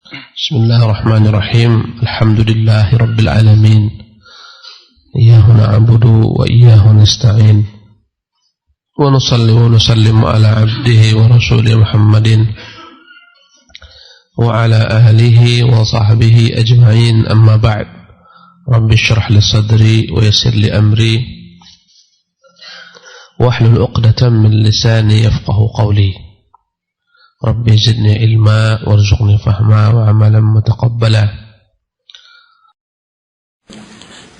بسم الله الرحمن الرحيم. الحمد لله رب العالمين، إياه نعبد وإياه نستعين، ونصلي ونسلم على عبده ورسوله محمد وعلى آله وصحبه أجمعين. أما بعد، رب اشرح لي صدري ويسر لي أمري واحلل عقدة من لساني يفقه قولي. ربي زدني علما وارزقني فهما وعملا متقبلا.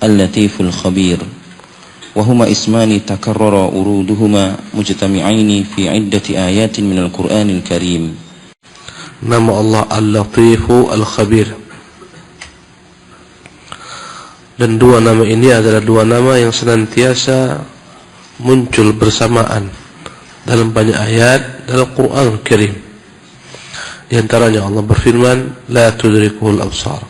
اللطيف الخبير، وهما اسمان تكرر ورودهما مجتمعين في عدة آيات من القرآن الكريم. Nama Allah Al-Latifu Al-Khabir. Dan dua nama ini adalah dua nama yang senantiasa muncul bersamaan dalam banyak ayat dalam Quran Al-Karim. Di antaranya Allah berfirman, La tudrikuhul absar.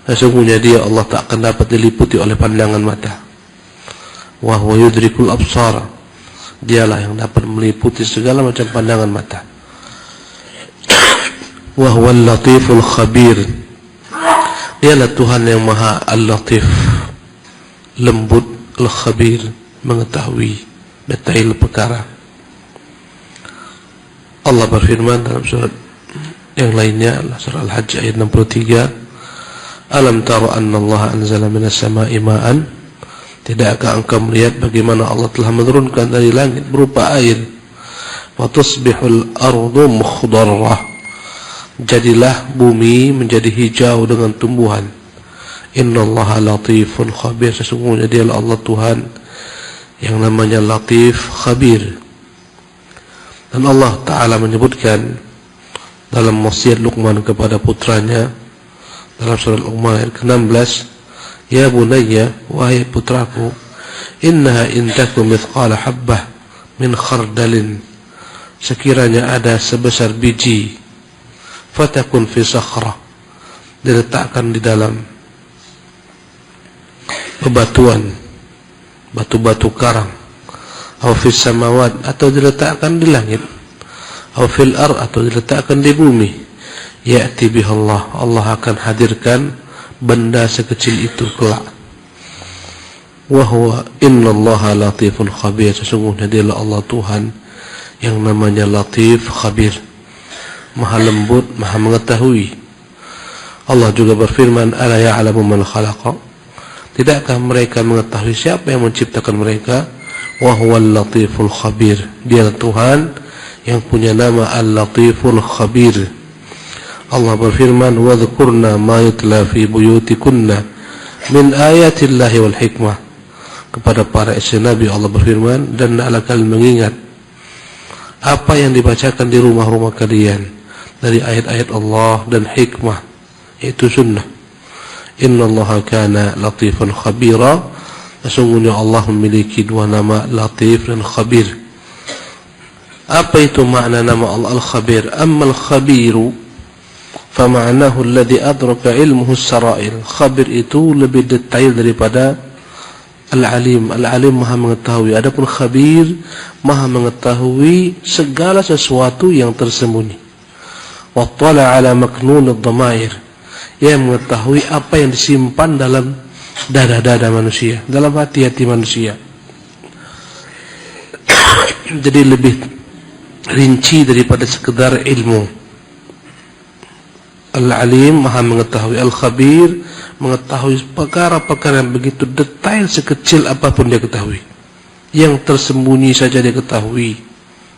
Sesungguhnya dia Allah tak akan dapat diliputi oleh pandangan mata. Wa huwa yudrikul absar. Dialah yang dapat meliputi segala macam pandangan mata. Wa huwal latiful khabir. Dialah Tuhan yang maha al-latif, lembut, al-khabir, mengetahui detail perkara. Allah berfirman dalam surat yang lainnya, surah Al-Hajj ayat 63, Alam tara anna Allah anzala minas sama'i ma'an. Tidakkah engkau melihat bagaimana Allah telah menurunkan dari langit berupa air? Wa tusbihul ardu mukhdarrah. Jadilah bumi menjadi hijau dengan tumbuhan. Innallaha latifun khabir. Sesungguhnya dialah Allah Tuhan yang namanya Latif Khabir. Dan Allah Ta'ala menyebutkan dalam wasiat Luqman kepada putranya dalam surah Luqman ayat ke-16, Ya bunayya, wahai putraku, innaha intaku mithqala habbah min khardalin. Sekiranya ada sebesar biji, fatakun fi sakhrah, diletakkan di dalam bebatuan, batu-batu karang, atau fis samawat, atau diletakkan di langit, atau fil ar, atau diletakkan di bumi, ya'ti bihallah, Allah akan hadirkan benda sekecil itu kelak. Wa huwa innallaha latifun khabir. Sesungguhnya dialah Allah Tuhan yang namanya Latif Khabir, maha lembut, maha mengetahui. Allah juga berfirman, Ala ya'lamu man khalaqa. Tidakkah mereka mengetahui siapa yang menciptakan mereka? Wa huwal latiful khabir. Dialah Tuhan yang punya nama Al-Latiful Khabir. Allah berfirman, Wa dhkurna ma yutla fi buyutikunna min ayatillahi wal hikmah. Kepada para istri Nabi Allah berfirman, dan hendaklah kalian mengingat apa yang dibacakan di rumah-rumah kalian dari ayat-ayat Allah dan hikmah, yaitu sunnah. Innallaha kana latifan khabira. Sesungguhnya Allah memiliki dua nama, Latif dan Khabir. Apa itu makna nama Allah Al-Khabir? Amma Al-Khabiru fama'nahu alladhi adraka ilmuhu as-sarair. Khabir itu lebih detail daripada Al-Alim. Al-Alim maha mengetahui. Adapun Khabir maha mengetahui segala sesuatu yang tersembunyi. Wattala ala maknun ad-dhamair. Yang mengetahui apa yang disimpan dalam dada-dada manusia, dalam hati-hati manusia. Jadi lebih rinci daripada sekedar ilmu. Al-Alim maha mengetahui, Al-Khabir mengetahui perkara-perkara yang begitu detail, sekecil apapun dia ketahui. Yang tersembunyi saja dia ketahui,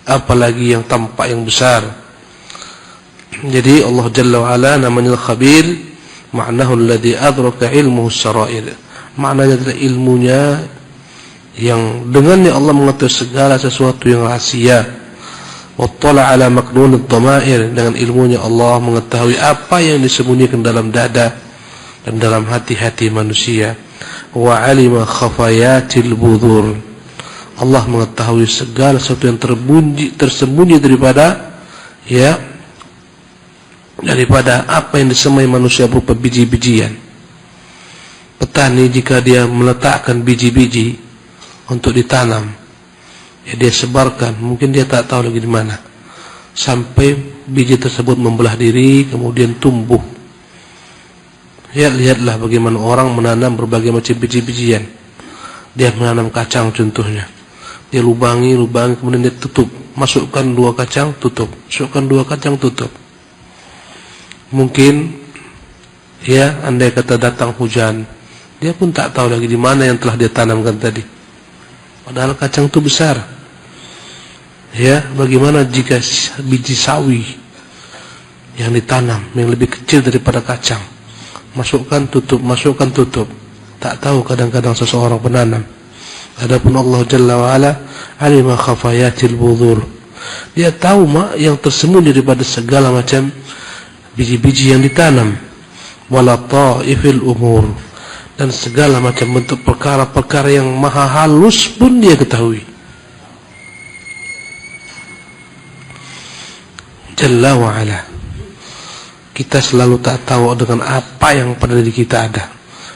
apalagi yang tampak, yang besar. Jadi Allah Jalla wa'ala namanya Al-Khabir, ma'nahu alladhi adraka ilmuhu as-sarair. Maknanya adalah ilmunya yang dengannya Allah mengetahui segala sesuatu yang rahasia. Wattala ala maknun ad-dhamair. Dengan ilmunya Allah mengetahui apa yang disembunyikan dalam dada dan dalam hati-hati manusia. Wa alima khafayatil budhur. Allah mengetahui segala sesuatu yang tersembunyi daripada apa yang disemai manusia berupa biji-bijian. Petani jika dia meletakkan biji-biji untuk ditanam, ya dia sebarkan, mungkin dia tak tahu lagi di mana, sampai biji tersebut membelah diri kemudian tumbuh. Ya, lihatlah bagaimana orang menanam berbagai macam biji-bijian. Dia menanam kacang contohnya, dia lubangi kemudian dia tutup, masukkan 2 kacang tutup, masukkan 2 kacang tutup. Mungkin ya, andai kata datang hujan, dia pun tak tahu lagi di mana yang telah dia tanamkan tadi, padahal kacang itu besar. Ya, bagaimana jika biji sawi yang ditanam yang lebih kecil daripada kacang, masukkan tutup, tak tahu kadang-kadang seseorang penanam. Adapun Allah Jalla wa Ala alima khafayatil budhur, dia tahu yang tersembunyi daripada segala macam biji-biji yang ditanam. Wala ta'ifil umur, dan segala macam bentuk perkara-perkara yang maha halus pun dia ketahui. Jalla wa Ala. Kita selalu tak tahu dengan apa yang pada diri kita ada.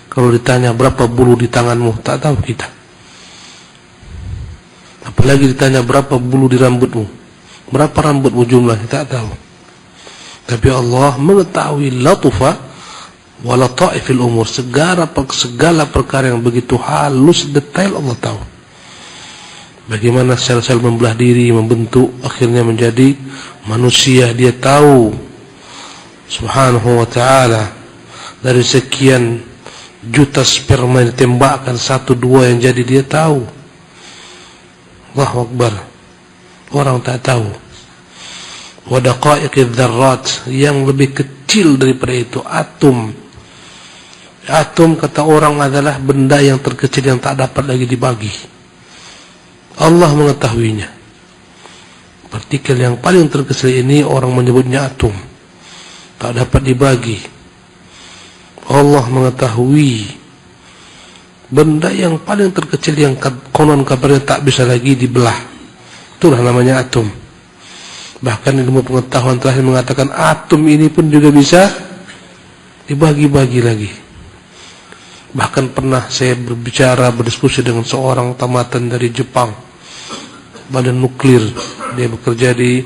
Kalau ditanya berapa bulu di tanganmu, tak tahu kita. Apalagi ditanya berapa bulu di rambutmu, berapa rambutmu jumlahnya, tak tahu. Tapi Allah mengetahui latufa wa lataifil umur, segala perkara yang begitu halus, detail Allah tahu. Bagaimana sel-sel membelah diri, membentuk, akhirnya menjadi manusia, dia tahu. Subhanahu wa ta'ala, dari sekian juta sperma yang ditembakkan 1-2 yang jadi, dia tahu. Allahu Akbar. Orang tak tahu. Wa daqaiqidz dzarrat, yang lebih kecil daripada itu, atom. Atom kata orang adalah benda yang terkecil yang tak dapat lagi dibagi. Allah mengetahuinya. Partikel yang paling terkecil ini orang menyebutnya atom, tak dapat dibagi. Allah mengetahui benda yang paling terkecil yang konon kabarnya tak bisa lagi dibelah, itulah namanya atom. Bahkan ilmu pengetahuan terakhir mengatakan atom ini pun juga bisa dibagi-bagi lagi. Bahkan pernah saya berdiskusi dengan seorang tamatan dari Jepang, badan nuklir. Dia bekerja di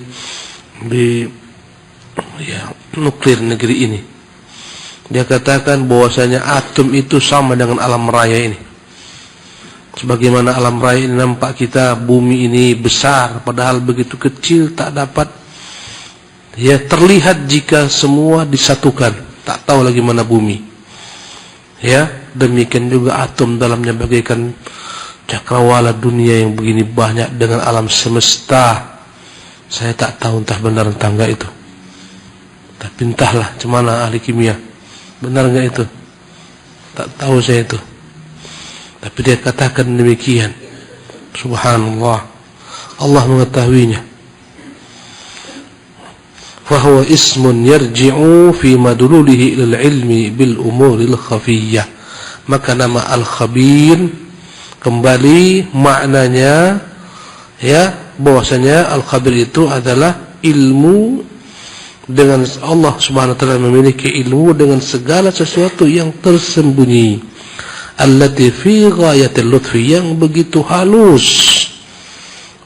nuklir negeri ini. Dia katakan bahwasanya atom itu sama dengan alam raya ini. Sebagaimana alam raya ini nampak kita, bumi ini besar, padahal begitu kecil, tak dapat ya terlihat jika semua disatukan. Tak tahu lagi mana bumi. Ya, demikian juga atom dalamnya bagaikan cakrawala dunia yang begini banyak dengan alam semesta. Saya tak tahu entah benar entah enggak itu. Tapi entahlah cemana ahli kimia, benar enggak itu, tak tahu saya itu. Tapi dia katakan demikian. Subhanallah, Allah mengetahuinya. Fahuwa ismun yarji'u fi madlulihi ilal ilmi bil umuril khafiyyah. Maka nama al-khabir kembali maknanya ya, bahwasanya al-khabir itu adalah ilmu dengan Allah Subhanahu wa taala, memiliki ilmu dengan segala sesuatu yang tersembunyi. Allati fi ghayatil lutfi, yang begitu halus,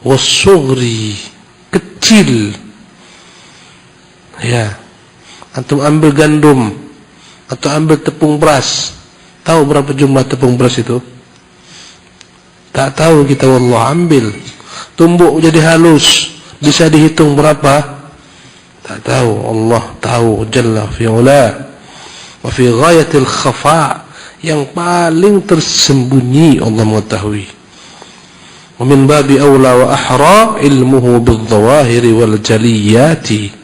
was-sughri, kecil. Ya, antum ambil gandum atau ambil tepung beras, tahu berapa jumlah tepung beras itu? Tak tahu kita, wallah. Ambil, tumbuk jadi halus, bisa dihitung berapa? Tak tahu. Allah tahu Jalla fi'ula. Wa fi ghayatil khafa, yang paling tersembunyi Allah mengetahui. Wa min babi awla wa ahra ilmuhu bil dhawahiri wal jaliyati.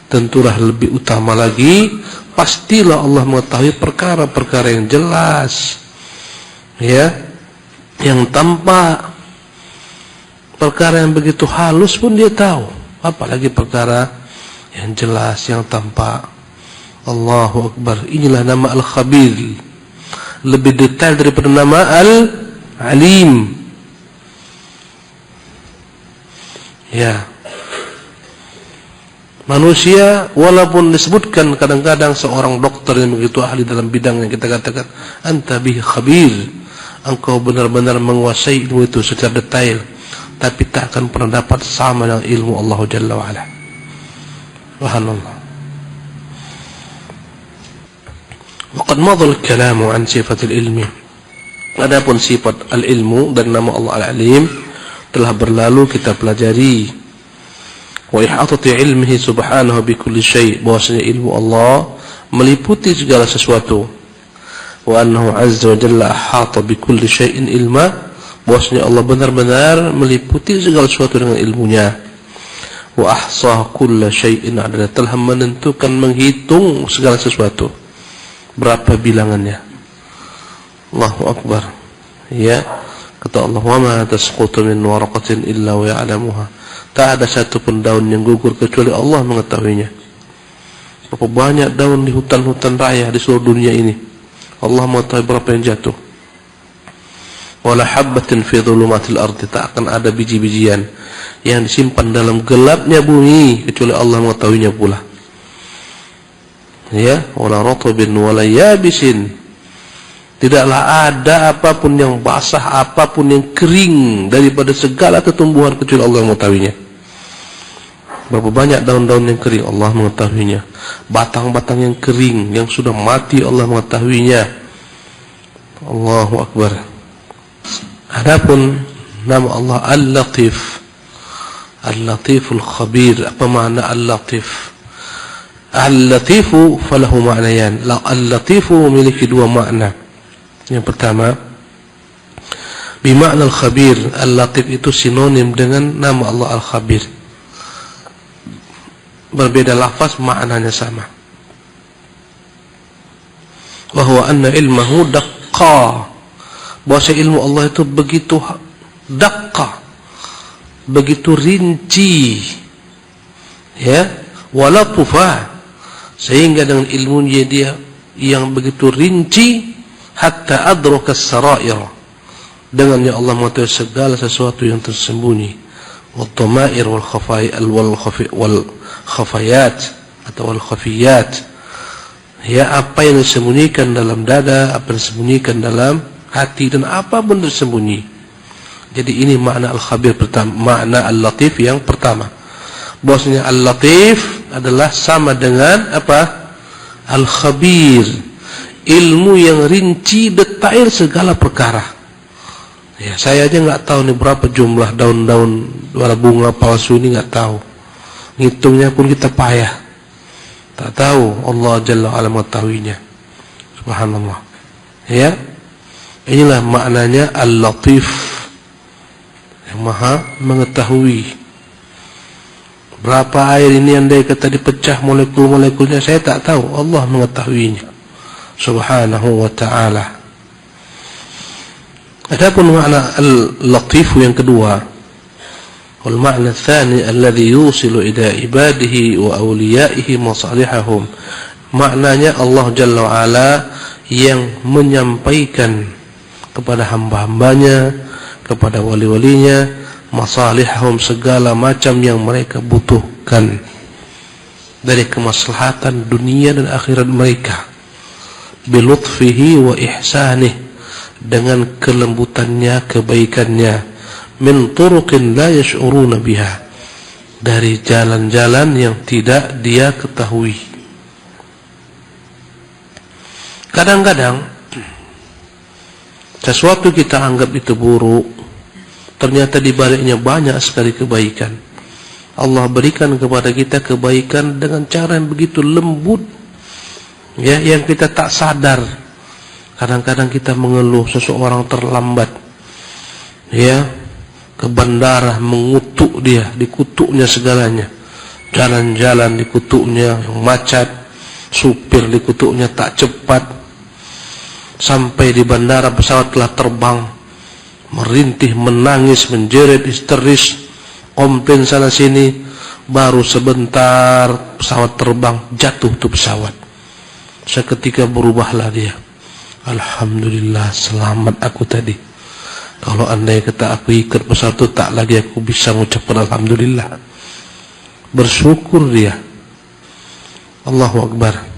Tentulah lebih utama lagi, pastilah Allah mengetahui perkara-perkara yang jelas, ya, yang tampak. Perkara yang begitu halus pun dia tahu, apalagi perkara yang jelas, yang tampak. Allahu Akbar. Inilah nama Al-Khabir, lebih detail daripada nama Al-Alim. Ya, manusia walaupun disebutkan kadang-kadang seorang dokter yang begitu ahli dalam bidang yang kita katakan anta bihi khabir, engkau benar-benar menguasai ilmu itu secara detail, tapi tak akan pernah dapat sama dengan ilmu Allah Jalla wa Ala. Subhanallah. Waqad madha al-kalamu an sifatil ilmi. Adapun sifat al-ilmu dan nama Allah al-alim telah berlalu kita pelajari. Wa ihatati ilmihi subhanahu bi kulli syai', bahwasanya ilmu Allah meliputi segala sesuatu. Wa annahu azza wa jalla ahata bi kulli syai'in ilma, bahwasanya Allah benar-benar meliputi segala sesuatu dengan ilmunya. Wa ahsa kulla syai'in adada, telah menentukan, menghitung segala sesuatu. Berapa bilangannya? Allahu akbar. Ya, kata Allah, wa ma tasqutu min waraqatin illa wa ya'lamuha. Tak ada satu pun daun yang gugur kecuali Allah mengetahuinya. Berapa banyak daun di hutan-hutan raya di seluruh dunia ini, Allah mengetahui berapa yang jatuh. Wala habbatin fi dhulumatil ardi, tak akan ada biji-bijian yang disimpan dalam gelapnya bumi kecuali Allah mengetahuinya pula. Ya, wala ratbin wala yabisin, tidaklah ada apapun yang basah, apapun yang kering daripada segala tumbuhan kecuali Allah mengetahuinya. Berapa banyak daun-daun yang kering, Allah mengetahuinya. Batang-batang yang kering, yang sudah mati, Allah mengetahuinya. Allahu akbar. Adapun nama Allah Al-Latif, Al-Latiful Khabir. Apa makna Al-Latif? Al-Latifu falahu ma'nayan. Al-Latifu memiliki dua makna. Yang pertama, bimakna Al-Khabir. Al-Latif itu sinonim dengan nama Allah Al-Khabir. Berbeda lafaz, maknanya sama. Wa huwa anna ilmahu daqqa, bahwa ilmu Allah itu begitu daqqa, begitu rinci, ya, walatufa, sehingga dengan ilmunya dia yang begitu rinci, hatta adraka as-sarair, dengannya Allah mengetahui segala sesuatu yang tersembunyi, wat-tamair wal khafayat atau wal khafiyat, ya, apa yang disembunyikan dalam dada, apa yang disembunyikan dalam hati, dan apa pun tersembunyi. Jadi ini makna Al-Khabir pertama, makna Al-Latif yang pertama. Bahwasanya Al-Latif adalah sama dengan apa? Al-Khabir, ilmu yang rinci, detail segala perkara. Ya, saya aja nggak tahu nih berapa jumlah daun-daun warna bunga palsu ini, nggak tahu. Ngitungnya pun kita payah. Tak tahu, Allah Jalla wa'ala mengetahuinya. Subhanallah. Ya, inilah maknanya Al-Latif, yang maha mengetahui. Berapa air ini andai kata dipecah molekul-molekulnya, saya tak tahu, Allah mengetahuinya subhanahu wa ta'ala. Adapun makna Al-Latif yang kedua, wal makna tsani alladhi yusilu ila ibadihi wa awliyaihi masalihahum, maknanya Allah Jalla wa Ala yang menyampaikan kepada hamba-hambanya, kepada wali-walinya, masalihahum, segala macam yang mereka butuhkan dari kemaslahatan dunia dan akhirat mereka, bilutfihi wa ihsanih, dengan kelembutannya, kebaikannya, min turuqin la yash'uruna biha, dari jalan-jalan yang tidak dia ketahui. Kadang-kadang sesuatu kita anggap itu buruk, ternyata di baliknya banyak sekali kebaikan. Allah berikan kepada kita kebaikan dengan cara yang begitu lembut, ya, yang kita tak sadar. Kadang-kadang kita mengeluh seseorang terlambat, ya, ke bandara mengutuk dia, dikutuknya segalanya, jalan-jalan dikutuknya, yang macet, supir dikutuknya tak cepat, sampai di bandara pesawat telah terbang, merintih, menangis, menjerit, histeris, komplain sana sini, baru sebentar pesawat terbang, jatuh tuh pesawat, seketika berubahlah dia. Alhamdulillah, selamat aku tadi. Kalau andai kata aku ikut pesawat itu, tak lagi aku bisa mengucapkan Alhamdulillah. Bersyukur dia. Allahu Akbar.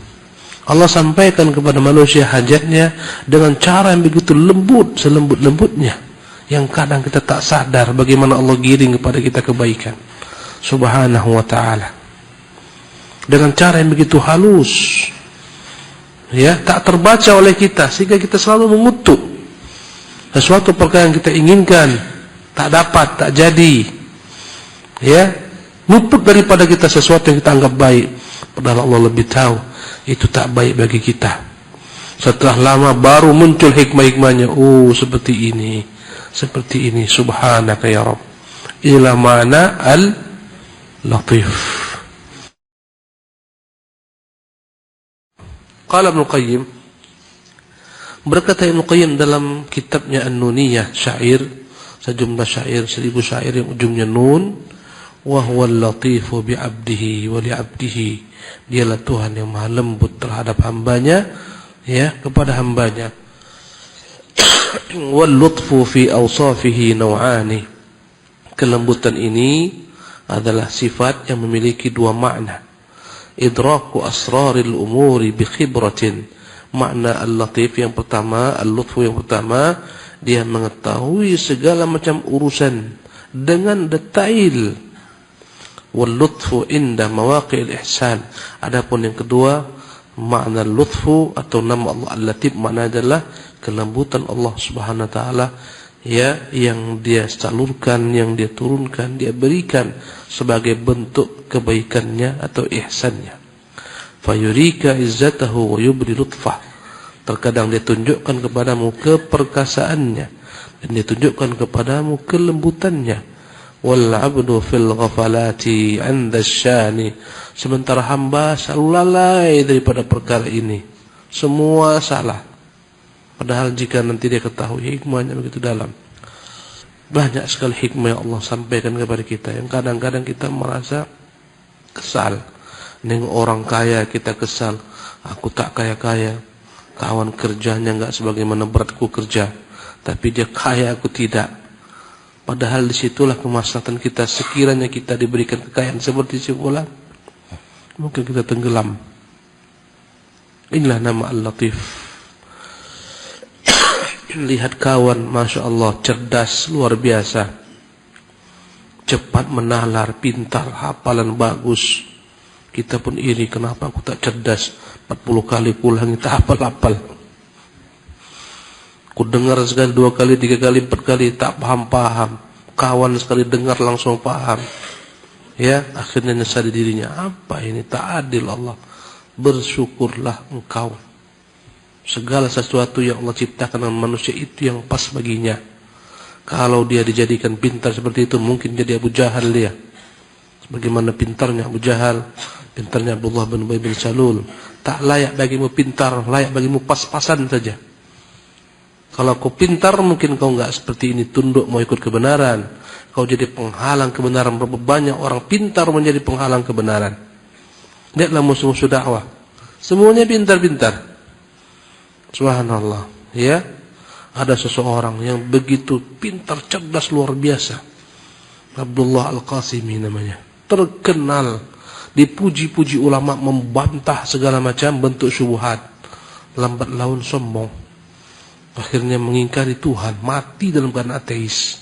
Allah sampaikan kepada manusia hajatnya dengan cara yang begitu lembut, selembut-lembutnya, yang kadang kita tak sadar bagaimana Allah giring kepada kita kebaikan. Subhanahu wa ta'ala. dengan cara yang begitu halus, ya, tak terbaca oleh kita, sehingga kita selalu mengutuk sesuatu perkara yang kita inginkan, tak dapat, tak jadi, ya, luput daripada kita sesuatu yang kita anggap baik, padahal Allah lebih tahu itu tak baik bagi kita. Setelah lama baru muncul hikmah-hikmahnya. Oh, seperti ini, seperti ini. Subhanaka ya Rabb, ila mana al-latif. Qala Ibnu Qayyim, berkata Ibnu Qayyim dalam kitabnya An-Nuniyah, syair, sejumlah syair, 1000 syair yang ujungnya nun, wa huwal latifu bi 'abdihi wa li 'abdihi. Dialah Tuhan yang maha lembut terhadap hambanya, ya, kepada hambanya. Wal lutfu fi awsafihi naw'ani. Kelembutan ini adalah sifat yang memiliki dua makna. Idraku asraril umuri bi khibratin. Makna al-latif yang pertama, al-lutfu yang pertama, dia mengetahui segala macam urusan dengan detail. Wal lutfu inda mawaqi'il ihsan. Adapun yang kedua, makna lutfu atau nama Allah al-latif, makna adalah kelembutan Allah Subhanahu wa taala, ya, yang dia salurkan, yang dia turunkan, dia berikan sebagai bentuk kebaikannya atau ihsannya. Fayurika izzatahu wa yubri lutfah. Terkadang dia tunjukkan kepadamu keperkasaannya dan dia tunjukkan kepadamu kelembutannya. Wal 'abdu fil ghafalati 'inda syani. Sementara hamba selalu lalai daripada perkara ini, semua salah. Padahal jika nanti dia ketahui hikmahnya begitu dalam. Banyak sekali hikmah yang Allah sampaikan kepada kita, yang kadang-kadang kita merasa kesal. Dengan orang kaya kita kesal, aku tak kaya-kaya. Kawan kerjanya enggak sebagaimana beratku kerja, tapi dia kaya, aku tidak. Padahal disitulah kemaslahatan kita. Sekiranya kita diberikan kekayaan seperti si fulan, mungkin kita tenggelam. Inilah nama Al-Latif. Lihat kawan, Masya Allah, cerdas, luar biasa, cepat menalar, pintar, hafalan bagus. Kita pun iri, kenapa aku tak cerdas? 40 kali pulang kita hafal-hafal. Ku dengar sekali, 2 kali, 3 kali, 4 kali, tak paham-paham. Kawan sekali dengar langsung paham. Ya, akhirnya nyesali dirinya. Apa ini? Tak adil Allah. Bersyukurlah engkau. Segala sesuatu yang Allah ciptakan dengan manusia itu yang pas baginya. Kalau dia dijadikan pintar seperti itu, mungkin jadi Abu Jahal dia. Bagaimana pintarnya Abu Jahal, pintarnya Abdullah bin Ubay bin Salul. Tak layak bagimu pintar, layak bagimu pas-pasan saja. Kalau kau pintar, mungkin kau enggak seperti ini, tunduk mau ikut kebenaran. Kau jadi penghalang kebenaran. Berapa banyak orang pintar menjadi penghalang kebenaran. Lihatlah musuh-musuh dakwah, semuanya pintar-pintar. Subhanallah, ya. Ada seseorang yang begitu pintar, cerdas, luar biasa. Abdullah Al-Qasimi namanya. Terkenal, dipuji-puji ulama, membantah segala macam bentuk syubhat. Lambat laun sombong. Akhirnya mengingkari Tuhan, mati dalam keadaan ateis.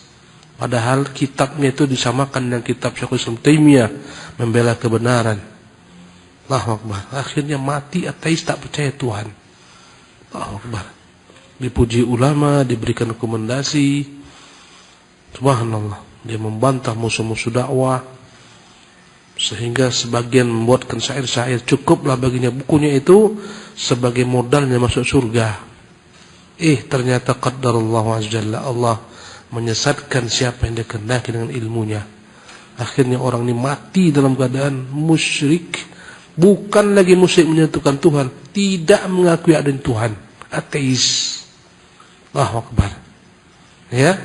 Padahal kitabnya itu disamakan dengan kitab Syekhul Islam Taimiyah, membela kebenaran. Allahu Akbar. Akhirnya mati ateis, tak percaya Tuhan. Allahu Akbar. Dipuji ulama, diberikan rekomendasi. Subhanallah. Dia membantah musuh-musuh dakwah, sehingga sebagian membuatkan syair-syair. Cukuplah baginya bukunya itu sebagai modalnya masuk surga. Ternyata qaddarallahu azza jalla, Allah menyesatkan siapa yang dia kehendaki dengan ilmunya. Akhirnya orang ini mati dalam keadaan musyrik. Bukan lagi musyrik menyatukan Tuhan, tidak mengakui adanya Tuhan, ateis. Allahu Akbar. Ya.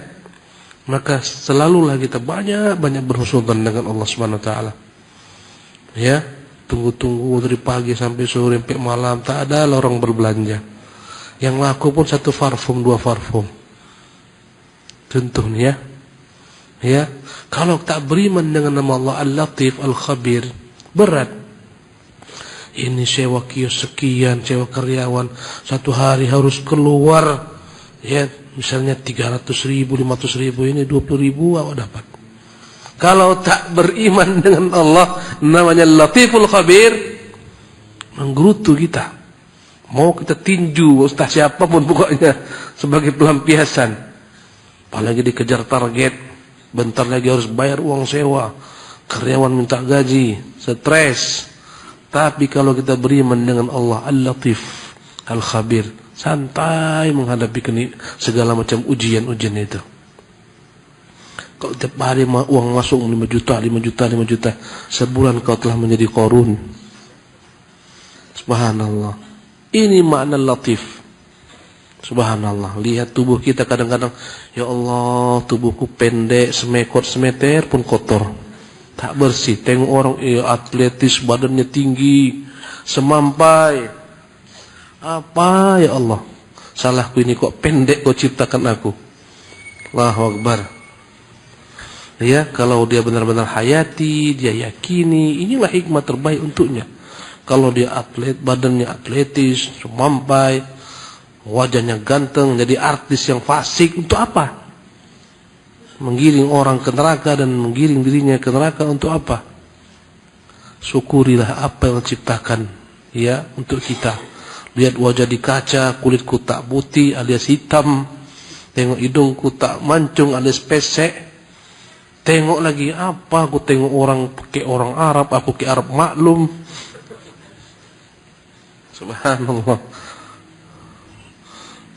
Maka selalulah kita banyak berhusnudzon dengan Allah Subhanahu wa taala. Ya, tunggu-tunggu dari pagi sampai sore sampai malam, tak ada orang berbelanja. Yang laku pun 1 parfum, 2 parfum. Contohnya, ya, kalau tak beriman dengan nama Allah Al-Latif Al-Khabir, berat. Ini sewa kios sekian, sewa karyawan, 1 hari harus keluar, ya, misalnya 300.000, 500.000, ini 20.000 awak dapat. Kalau tak beriman dengan Allah, namanya Latiful Khabir, menggerutu kita. Mau kita tinju ustaz siapapun pokoknya sebagai pelampiasan. Apalagi dikejar target, bentar lagi harus bayar uang sewa, karyawan minta gaji, stres. Tapi kalau kita beriman dengan Allah Al-Latif Al-Khabir, santai menghadapi segala macam ujian-ujian itu. Kalau tiap hari uang masuk 5 juta, sebulan kau telah menjadi Qarun. Subhanallah. Ini makna Latif. Subhanallah. Lihat tubuh kita kadang-kadang, ya Allah, tubuhku pendek, semekot semeter pun kotor, tak bersih. Tengok orang atletis, badannya tinggi, semampai. Apa ya Allah? Salahku ini kok pendek kau ciptakan aku. Allahu Akbar. Ya, kalau dia benar-benar hayati, dia yakini, inilah hikmah terbaik untuknya. Kalau dia atlet, badannya atletis, semampai, wajahnya ganteng, jadi artis yang fasik, untuk apa? Menggiring orang ke neraka dan menggiring dirinya ke neraka untuk apa? Syukurilah apa yang diciptakan ya untuk kita. Lihat wajah di kaca, kulitku tak putih alias hitam. Tengok hidungku tak mancung alias pesek. Tengok lagi apa? Aku tengok orang pakai orang Arab, aku ke Arab maklum. Subhanallah.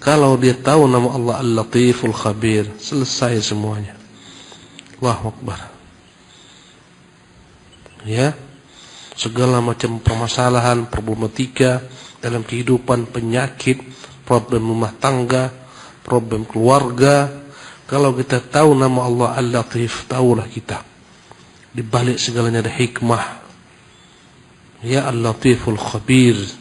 Kalau dia tahu nama Allah Al-Latiful Khabir, selesai semuanya. Allahu Akbar. Ya, segala macam permasalahan, problematika dalam kehidupan, penyakit, problem rumah tangga, problem keluarga, kalau kita tahu nama Allah Al-Latif, tahulah kita di balik segalanya ada hikmah. Ya Al-Latiful Khabir.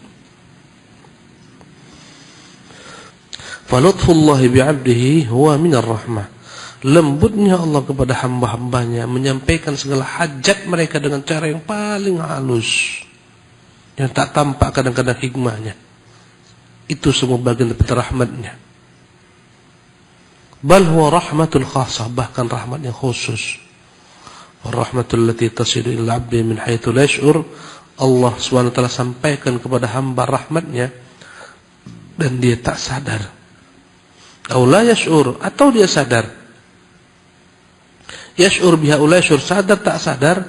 Falutfullahi bi'abdihi huwa minar rahmah. Lembutnya Allah kepada hamba-hambanya, menyampaikan segala hajat mereka dengan cara yang paling halus, yang tak tampak kadang-kadang hikmahnya. Itu semua bagian dari rahmatnya. Bal huwa rahmatul khasah, bahkan rahmat yang khusus. Rahmatul lati tasilu ila 'abdi min haitsu la yash'ur. Allah SWT sampaikan kepada hamba rahmatnya dan dia tak sadar. Atau la yash'ur, atau dia sadar. Yash'ur biha ula yash'ur, sadar tak sadar,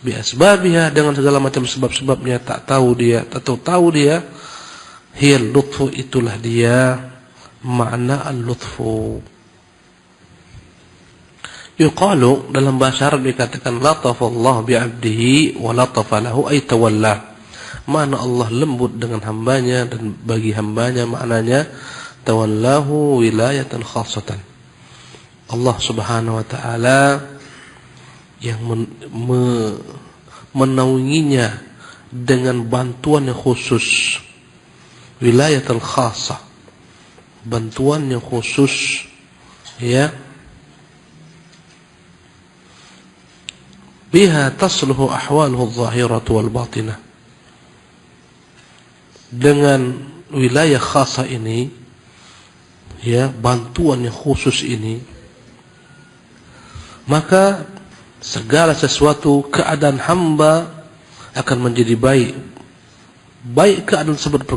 bi asbabiha, dengan segala macam sebab-sebabnya, tak tahu dia atau tahu dia. Hiyal lutfu, itulah dia makna al-lutfu. Yuqalu, dalam bahasa Arab dikatakan latafallahu bi'abdihi wa latafa lahu ay tawalla. Makna Allah lembut dengan hambanya, dan bagi hambanya maknanya tawallahu wilayatan khassatan. Allah Subhanahu wa taala yang menaunginya dengan bantuan yang khusus. Wilayatan khassah, bantuan yang khusus, ya. Biha tasluhu ahwaluhu adh-dhahiratu wal batinah. Dengan wilayah khasah ini, ya, bantuan yang khusus ini, maka segala sesuatu keadaan hamba akan menjadi baik. Baik keadaan seperti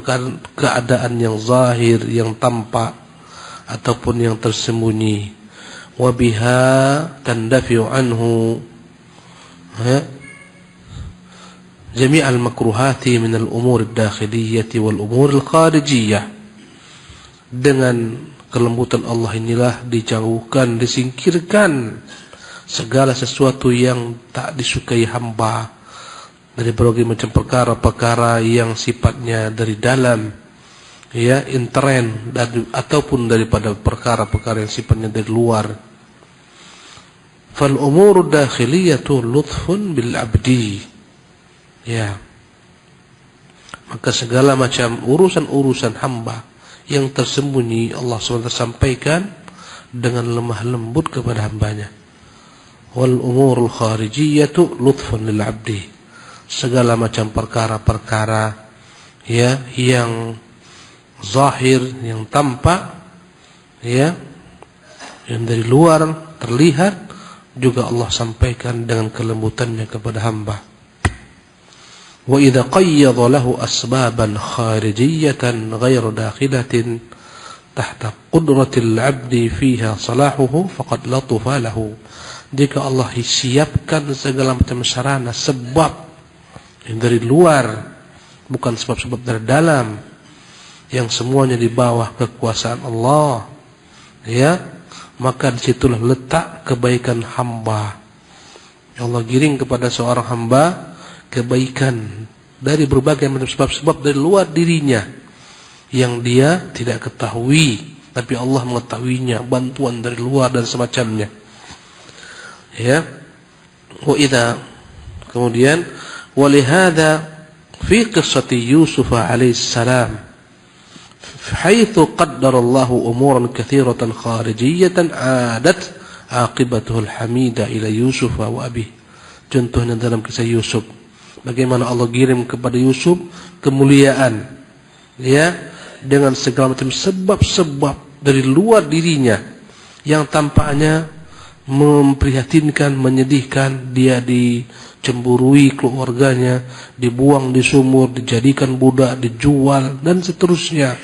keadaan yang zahir, yang tampak, ataupun yang tersembunyi. Wa biha tandafi'u anhu jami'al makruhati min al-umur ad-dakhiliyyah wal umur al-kharijiyyah. Dengan kelembutan Allah inilah dijauhkan, disingkirkan segala sesuatu yang tak disukai hamba dari berbagai macam perkara-perkara yang sifatnya dari dalam, ya, intern, ataupun daripada perkara-perkara yang sifatnya dari luar. Fal umur dakhiliyatu lutfun bil abdi, ya, maka segala macam urusan-urusan hamba yang tersembunyi Allah SWT sampaikan dengan lemah lembut kepada hambanya. Wal umurul kharijiyatu lutfun lil abdi, segala macam perkara-perkara, ya, yang zahir, yang tampak, ya, yang dari luar terlihat, juga Allah sampaikan dengan kelembutannya kepada hamba. Wa idza qayyadha lahu asbaban kharijiyatan ghairu dakhilatin tahta qudratil 'abdi fiha salahuhu faqad latufa lahu. Jika Allah siapkan segala macam sarana sebab yang dari luar, bukan sebab-sebab dari dalam, yang semuanya di bawah kekuasaan Allah, ya, maka disitulah letak kebaikan hamba. Allah giring kepada seorang hamba kebaikan dari berbagai macam sebab-sebab dari luar dirinya yang dia tidak ketahui, tapi Allah mengetahuinya, bantuan dari luar dan semacamnya. Ya, wa idza, kemudian walihada fi qissati Yusuf alaihi salam haitsu qaddara Allah umuran katsiratan kharijiyatan adat aqibatuhu alhamida ila Yusuf wa abi. Contohnya dalam kisah Yusuf, bagaimana Allah kirim kepada Yusuf kemuliaan, ya, dengan segala macam sebab-sebab dari luar dirinya yang tampaknya memprihatinkan, menyedihkan. Dia dicemburui keluarganya, dibuang di sumur, dijadikan budak, dijual dan seterusnya,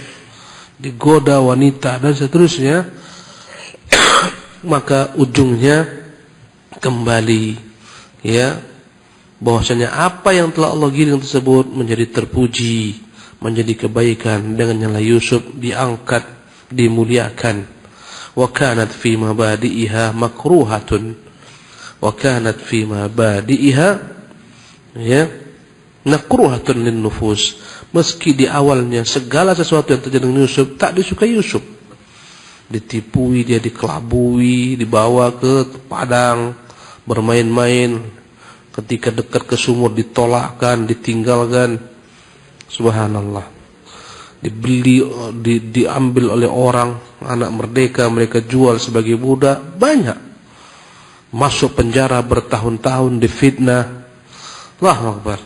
digoda wanita dan seterusnya. Maka ujungnya kembali, ya, bahwasanya apa yang telah Allah giring tersebut menjadi terpuji, menjadi kebaikan. Dengan nyala Yusuf diangkat, dimuliakan. Wa kanat fi mabadi'iha makruhatun wa kanat fi mabadi'iha, ya, makruhatun lin nufus. Meski di awalnya segala sesuatu yang terjadi dengan Yusuf tak disukai Yusuf, ditipui dia, dikelabui, dibawa ke padang bermain-main, ketika dekat ke sumur ditolakkan, ditinggalkan. Subhanallah. Dibeli, diambil oleh orang, anak merdeka mereka jual sebagai budak, banyak. Masuk penjara bertahun-tahun, difitnah. Allahu Akbar.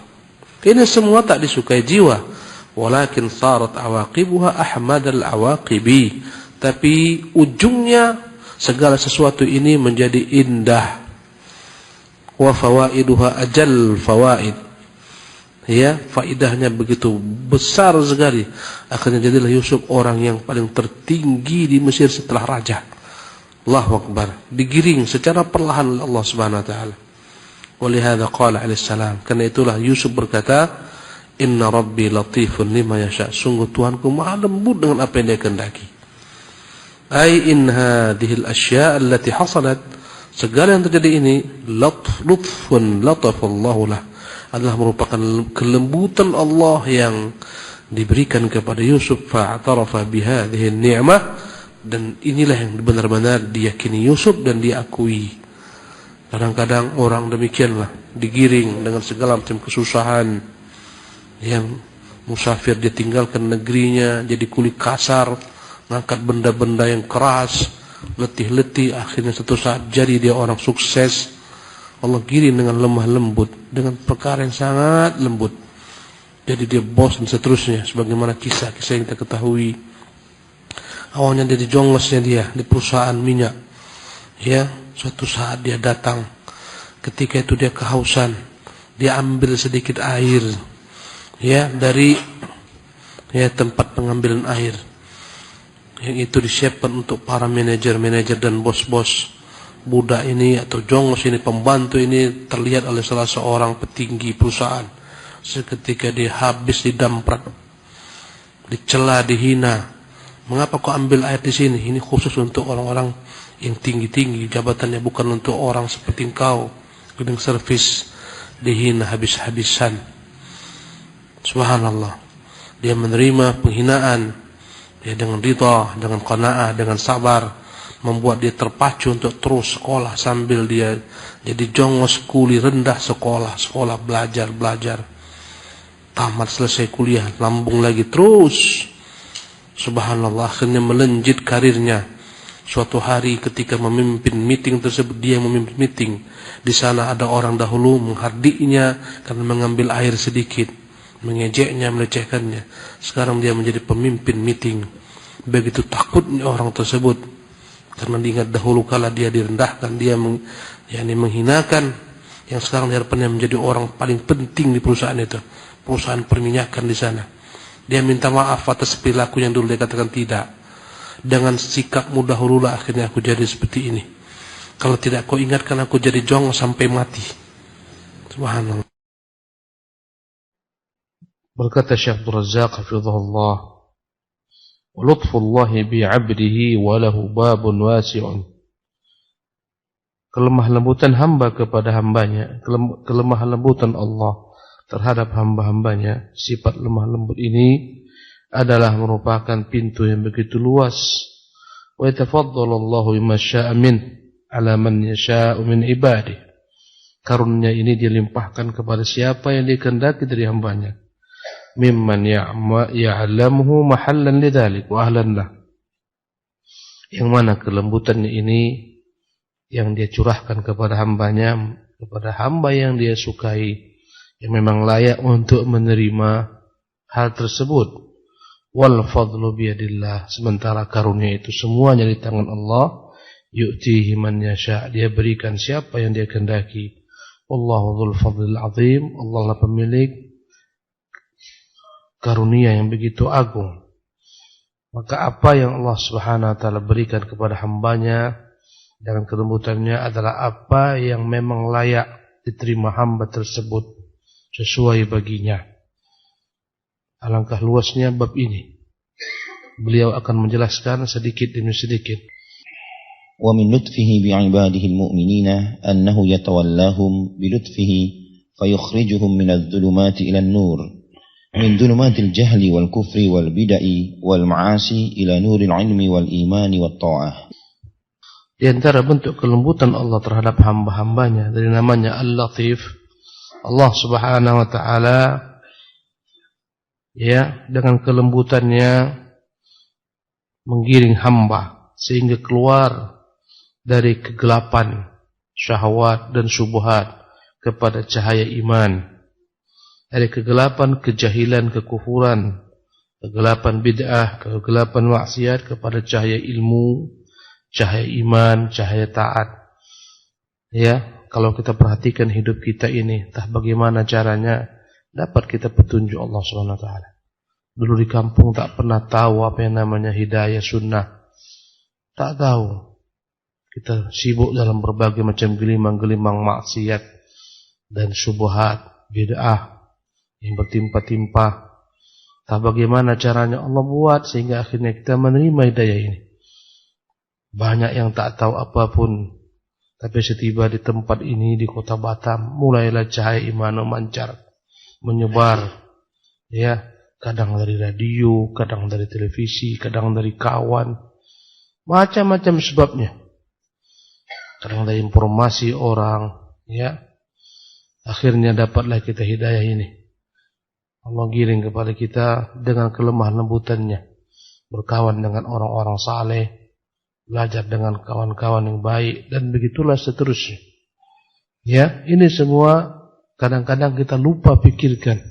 Ini semua tak disukai jiwa. Walakin sarat awaqibuha ahmadal awaqibi. Tapi ujungnya segala sesuatu ini menjadi indah. Wa fawaiduha ajal fawaid. Ya, faidahnya begitu besar sekali. Akhirnya jadilah Yusuf orang yang paling tertinggi di Mesir setelah raja. Allahu Akbar. Digiring secara perlahan oleh Allah Subhanahu wa taala. Walihada qala alaihi salam, karena itulah Yusuf berkata, inna rabbi latifun lima yasha. Sungguh Tuhanku maha lembut dengan apa yang dia kehendaki. Ai in hadhil asya' allati hasalat, segala yang terjadi ini lutfun latafallahu lah, adalah merupakan kelembutan Allah yang diberikan kepada Yusuf. Fa'tarafa bihadhihi ni'mah, dan inilah yang benar-benar diyakini Yusuf dan diakui. Kadang-kadang orang demikianlah, digiring dengan segala macam kesusahan, yang musafir dia tinggalkan negerinya, jadi kuli kasar, ngangkat benda-benda yang keras, letih-letih, akhirnya suatu saat jadi dia orang sukses. Allah giring dengan lemah lembut, dengan perkara yang sangat lembut. Jadi dia bos dan seterusnya, sebagaimana kisah-kisah yang kita ketahui. Awalnya dia dijongosnya dia di perusahaan minyak, ya, suatu saat dia datang, ketika itu dia kehausan, dia ambil sedikit air, ya, dari, ya, tempat pengambilan air, yang itu disiapkan untuk para manajer-manajer dan bos-bos. Budak ini atau jongos ini, pembantu ini, terlihat oleh salah seorang petinggi perusahaan. Seketika dia habis didamprat, dicela, dihina. Mengapa kau ambil air di sini? Ini khusus untuk orang-orang yang tinggi-tinggi, jabatannya bukan untuk orang seperti engkau. Gedung servis, dihina habis-habisan. Subhanallah. Dia menerima penghinaan, dia dengan ridha, dengan qanaah, dengan sabar, membuat dia terpacu untuk terus sekolah sambil dia jadi jongos kuli rendah, sekolah, belajar. Tamat, selesai kuliah, lambung lagi terus. Subhanallah, akhirnya melejit karirnya. Suatu hari ketika memimpin meeting tersebut, dia memimpin meeting. Di sana ada orang dahulu menghardiknya karena mengambil air sedikit, mengejeknya, melecehkannya. Sekarang dia menjadi pemimpin meeting. Begitu takutnya orang tersebut, karena diingat dahulu kala dia direndahkan, dia menghinakan, yang sekarang harapannya menjadi orang paling penting di perusahaan itu, perusahaan perminyakan di sana. Dia minta maaf atas perilaku yang dulu dia katakan tidak. Dengan sikapmu dahululah akhirnya aku jadi seperti ini. Kalau tidak kau ingatkan aku jadi jong sampai mati. Subhanallah. Berkata Syekh Abdul Razzaq hafizahullah, "Lutfullahi bi'abdihi wa lahu babun wasi'un." Kelemah lembutan hamba kepada hambanya, kelemah lembutan Allah terhadap hamba-hambanya, sifat lemah lembut ini adalah merupakan pintu yang begitu luas. Wa yatafaddalu Allahu bima syaa min ala man yasha'u min ibadihi. Karunia ini dilimpahkan kepada siapa yang dikehendaki dari hambanya. Mimman ya'lamuhu mahallan lidzalik wa ahlan lah. Yang mana kelembutannya ini yang dia curahkan kepada hambanya, kepada hamba yang dia sukai, yang memang layak untuk menerima hal tersebut. Wal fadlu biyadillah, sementara karunia itu semuanya di tangan Allah. Yu'tihi man yasha', dia berikan siapa yang dia kehendaki. Wallahu dzul fadlil azim, Allah lah pemilik karunia yang begitu agung. Maka apa yang Allah Subhanahu wa taala berikan kepada hambanya dengan kelembutannya adalah apa yang memang layak diterima hamba tersebut sesuai baginya. Alangkah luasnya bab ini. Beliau akan menjelaskan sedikit demi sedikit. Wa min lutfihi bi'ibadihi al-mu'minina annahu yatawallahum bilutfihi fayukhrijuhum min adh-dhulumati ila an-nur min dhulumatil jahli wal kufri wal bid'i wal ma'asi ila nuril ilmi wal imani wat ta'ah. Di antara bentuk kelembutan Allah terhadap hamba-hambanya dari namanya Al-Latif, Allah Subhanahu wa taala ya dengan kelembutannya menggiring hamba sehingga keluar dari kegelapan syahwat dan syubhat kepada cahaya iman, dari kegelapan kejahilan, kekufuran, kegelapan bid'ah, kegelapan maksiat kepada cahaya ilmu, cahaya iman, cahaya taat. Ya, kalau kita perhatikan hidup kita ini, entah bagaimana caranya dapat kita petunjuk Allah Subhanahu wa taala. Dulu di kampung tak pernah tahu apa yang namanya hidayah sunnah. Tak tahu. Kita sibuk dalam berbagai macam gelimang-gelimang maksiat dan syubhat, bid'ah yang bertimpa-timpa. Tak bagaimana caranya Allah buat sehingga akhirnya kita menerima hidayah ini. Banyak yang tak tahu apapun, tapi setiba di tempat ini di kota Batam, mulailah cahaya iman memancar, menyebar. Ya, kadang dari radio, kadang dari televisi, kadang dari kawan, macam-macam sebabnya. Kadang dari informasi orang, ya. Akhirnya dapatlah kita hidayah ini. Allah giring kepada kita dengan kelemah lembutannya, berkawan dengan orang-orang saleh, belajar dengan kawan-kawan yang baik, dan begitulah seterusnya. Ya, ini semua kadang-kadang kita lupa pikirkan.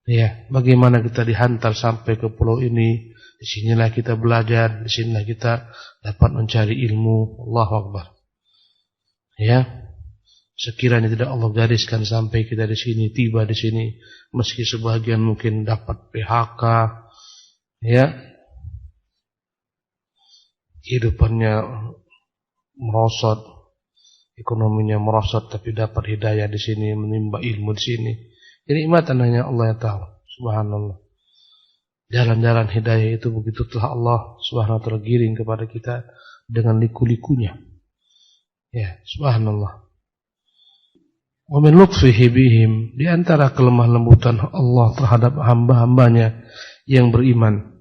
Ya, bagaimana kita dihantar sampai ke pulau ini? Di sinilah kita belajar, di sinilah kita dapat mencari ilmu. Allahu Akbar. Ya, sekiranya tidak Allah gariskan sampai kita di sini, tiba di sini, meski sebagian mungkin dapat PHK, ya, kehidupannya merosot, ekonominya merosot, tapi dapat hidayah di sini, menimba ilmu di sini. Kenikmatan hanya Allah yang tahu. Subhanallah. Jalan-jalan hidayah itu begitu telah Allah Subhanahu wa taala giring kepada kita dengan liku-likunya. Ya, subhanallah. Wa min lutfihi bihim, di antara kelemah lembutan Allah terhadap hamba-hambanya yang beriman,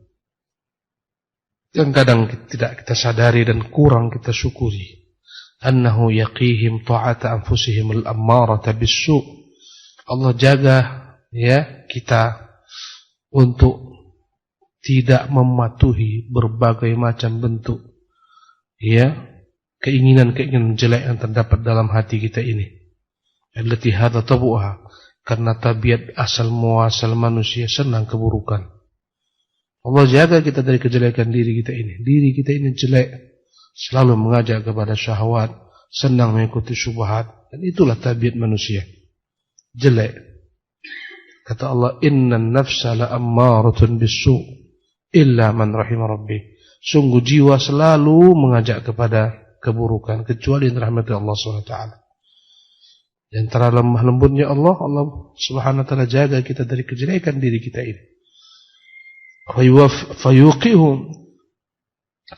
yang kadang tidak kita sadari dan kurang kita syukuri, annahu yaqihim ta'ata anfusihim al-ammarata bis-su'. Allah jaga ya kita untuk tidak mematuhi berbagai macam bentuk ya keinginan-keinginan jelek yang terdapat dalam hati kita ini. Allati hadza tabuha, karena tabiat asal muasal manusia senang keburukan. Allah jaga kita dari kejelekan diri kita ini. Diri kita ini jelek, selalu mengajak kepada syahwat, senang mengikuti syubhat. Dan itulah tabiat manusia. Jelek. Kata Allah, innan nafsa la'ammaratun bisu' illa man rahimah rabbi. Sungguh jiwa selalu mengajak kepada keburukan kecuali yang dirahmati Allah SWT. Di antara lemah lembutnya Allah Subhanahu wa taala jaga kita dari kejelekan diri kita ini.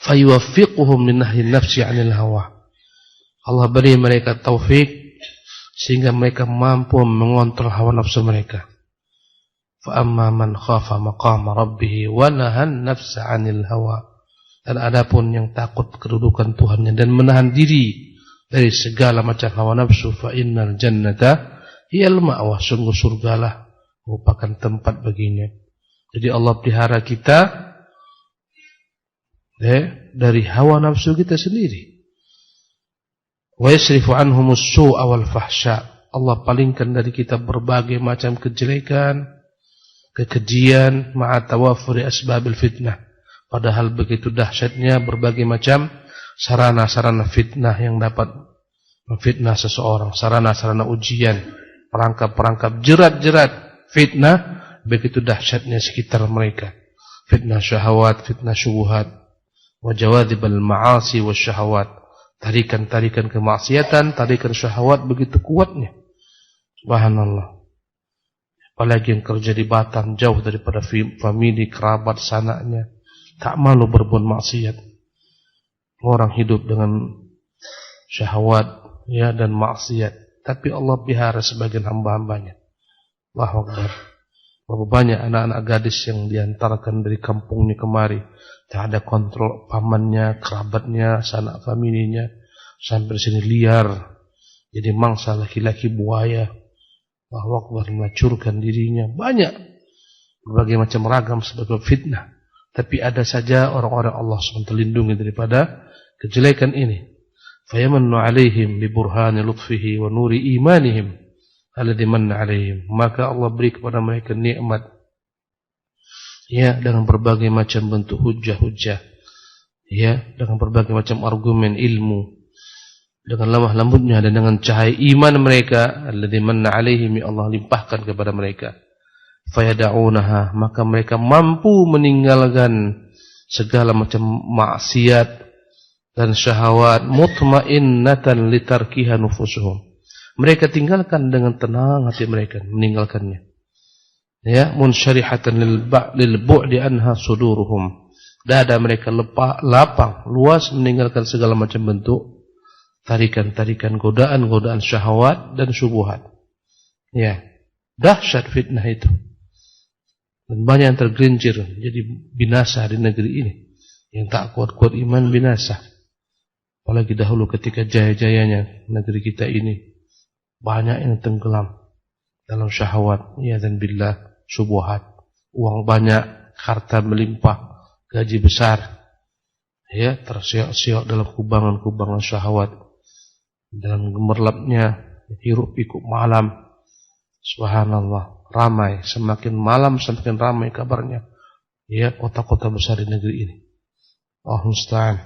Fayuwaffiquhum min nahyi nafsi 'anil hawa. Allah beri mereka taufik sehingga mereka mampu mengontrol hawa nafsu mereka. Fa amma man khafa maqama rabbih wa nahan nafsa 'anil hawa. Dan adapun yang takut kedudukan Tuhannya dan menahan diri dari segala macam hawa nafsu, fa innal jannata hiyal ma'wa, sungguh surgalah merupakan tempat baginya. Jadi Allah pelihara kita dari hawa nafsu kita sendiri. Wa yasrifu anhumus su'a wal fahsya. Allah palingkan dari kita berbagai macam kejelekan, kekejian, ma'a tawafuri asbabil fitnah. Padahal begitu dahsyatnya berbagai macam sarana-sarana fitnah yang dapat memfitnah seseorang, sarana-sarana ujian, perangkap-perangkap jerat-jerat fitnah, begitu dahsyatnya sekitar mereka. Fitnah syahwat, fitnah syubhat, wa jawadibal ma'asi wa syahwat. Tarikan-tarikan kemaksiatan, tarikan syahwat begitu kuatnya. Subhanallah. Apalagi yang kerja di Batam, jauh daripada famili, kerabat, sanaknya, tak malu berbuat maksiat. Orang hidup dengan syahwat ya dan maksiat, tapi Allah pelihara sebagian hamba-hambanya. Allahu Akbar. Berapa banyak anak-anak gadis yang diantarkan dari kampungnya kemari, tak ada kontrol pamannya, kerabatnya, sanak familinya, sampai sini liar, jadi mangsa laki-laki buaya. Allahu Akbar, menghancurkan dirinya. Banyak berbagai macam ragam sebagai fitnah. Tapi ada saja orang-orang Allah SWT lindungi daripada kejelekan ini. Fayamannu alaihim bi burhani lutfihi wa nuri imanihim alladhi manna alaihim. Maka Allah beri kepada mereka nikmat ya dengan berbagai macam bentuk hujah-hujah. Ya, dengan berbagai macam argumen ilmu. Dengan lemah lembutnya dan dengan cahaya iman mereka alladhi manna alaihim, ya Allah limpahkan kepada mereka. Fayada'unaha, maka mereka mampu meninggalkan segala macam maksiat dan syahwat, mutmainnatan litarkiha nufusuhum. Mereka tinggalkan dengan tenang hati mereka, meninggalkannya. Ya, munsyarihatan lil bu'di anha suduruhum. Dada mereka lapang, luas meninggalkan segala macam bentuk tarikan-tarikan godaan-godaan syahwat dan syubhat. Ya, dahsyat fitnah itu. Dan banyak yang tergelincir jadi binasa di negeri ini. Yang tak kuat-kuat iman binasa. Apalagi dahulu ketika jaya-jayanya negeri kita ini, banyak yang tenggelam dalam syahwat, ya dan billah, syubhat. Uang banyak, harta melimpah, gaji besar, ya tersiok-siok dalam kubangan-kubangan syahwat, dalam gemerlapnya hiruk pikuk malam. Subhanallah. Ramai, semakin malam semakin ramai kabarnya. Ya, kota-kota besar di negeri ini. Allah musta'an.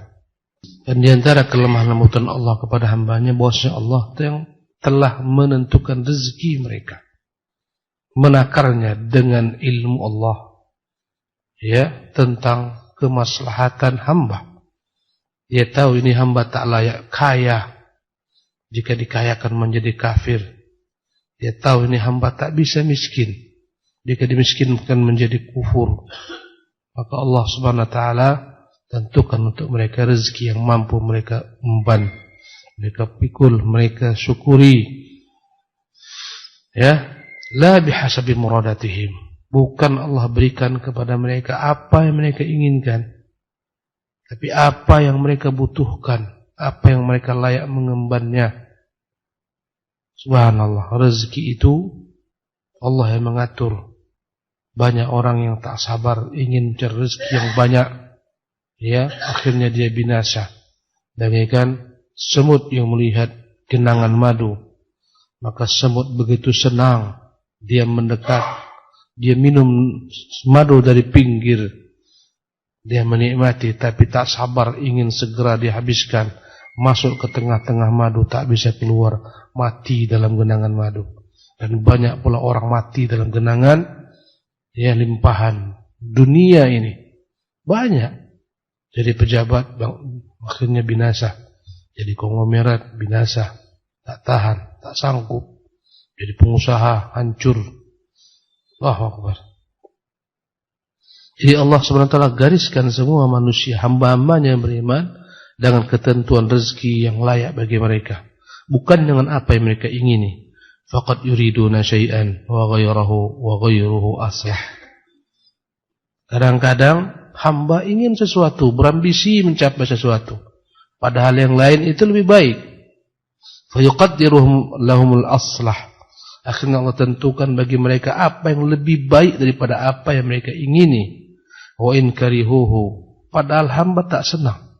Dan di antara kelemah lembutan Allah kepada hambanya, bahwasanya Allah yang telah menentukan rezeki mereka, menakarnya dengan ilmu Allah. Ya, tentang kemaslahatan hamba. Dia tahu ini hamba tak layak kaya. Jika dikayakan menjadi kafir. Dia tahu ini hamba tak bisa miskin. Jika dimiskinkan menjadi kufur. Maka Allah Subhanahu wa taala tentukan untuk mereka rezeki yang mampu mereka emban, mereka pikul, mereka syukuri. Ya, la bihasabi muradatihim. Bukan Allah berikan kepada mereka apa yang mereka inginkan, tapi apa yang mereka butuhkan, apa yang mereka layak mengembannya. Subhanallah, rezeki itu Allah yang mengatur. Banyak orang yang tak sabar ingin mencari rezeki yang banyak, ya, akhirnya dia binasa. Bagaikan semut yang melihat genangan madu, maka semut begitu senang, dia mendekat, dia minum madu dari pinggir, dia menikmati, tapi tak sabar ingin segera dihabiskan. masuk ke tengah-tengah madu tak bisa keluar, mati dalam genangan madu. Dan banyak pula orang mati dalam genangan limpahan dunia ini. Banyak. Jadi pejabat akhirnya binasa. Jadi konglomerat binasa. Tak tahan, tak sanggup. Jadi pengusaha hancur. Allahu Akbar. Jadi Allah SWT gariskan semua manusia, hamba-hambanya yang beriman dengan ketentuan rezeki yang layak bagi mereka, bukan dengan apa yang mereka ingini. Faqad yuriduna syai'an wa ghayruhu aslah. Kadang-kadang hamba ingin sesuatu, berambisi mencapai sesuatu, padahal yang lain itu lebih baik. Fayuqaddiruhum lahumul aslah. Akhirnya Allah tentukan bagi mereka apa yang lebih baik daripada apa yang mereka ingini. Wa in karihuhu, padahal hamba tak senang.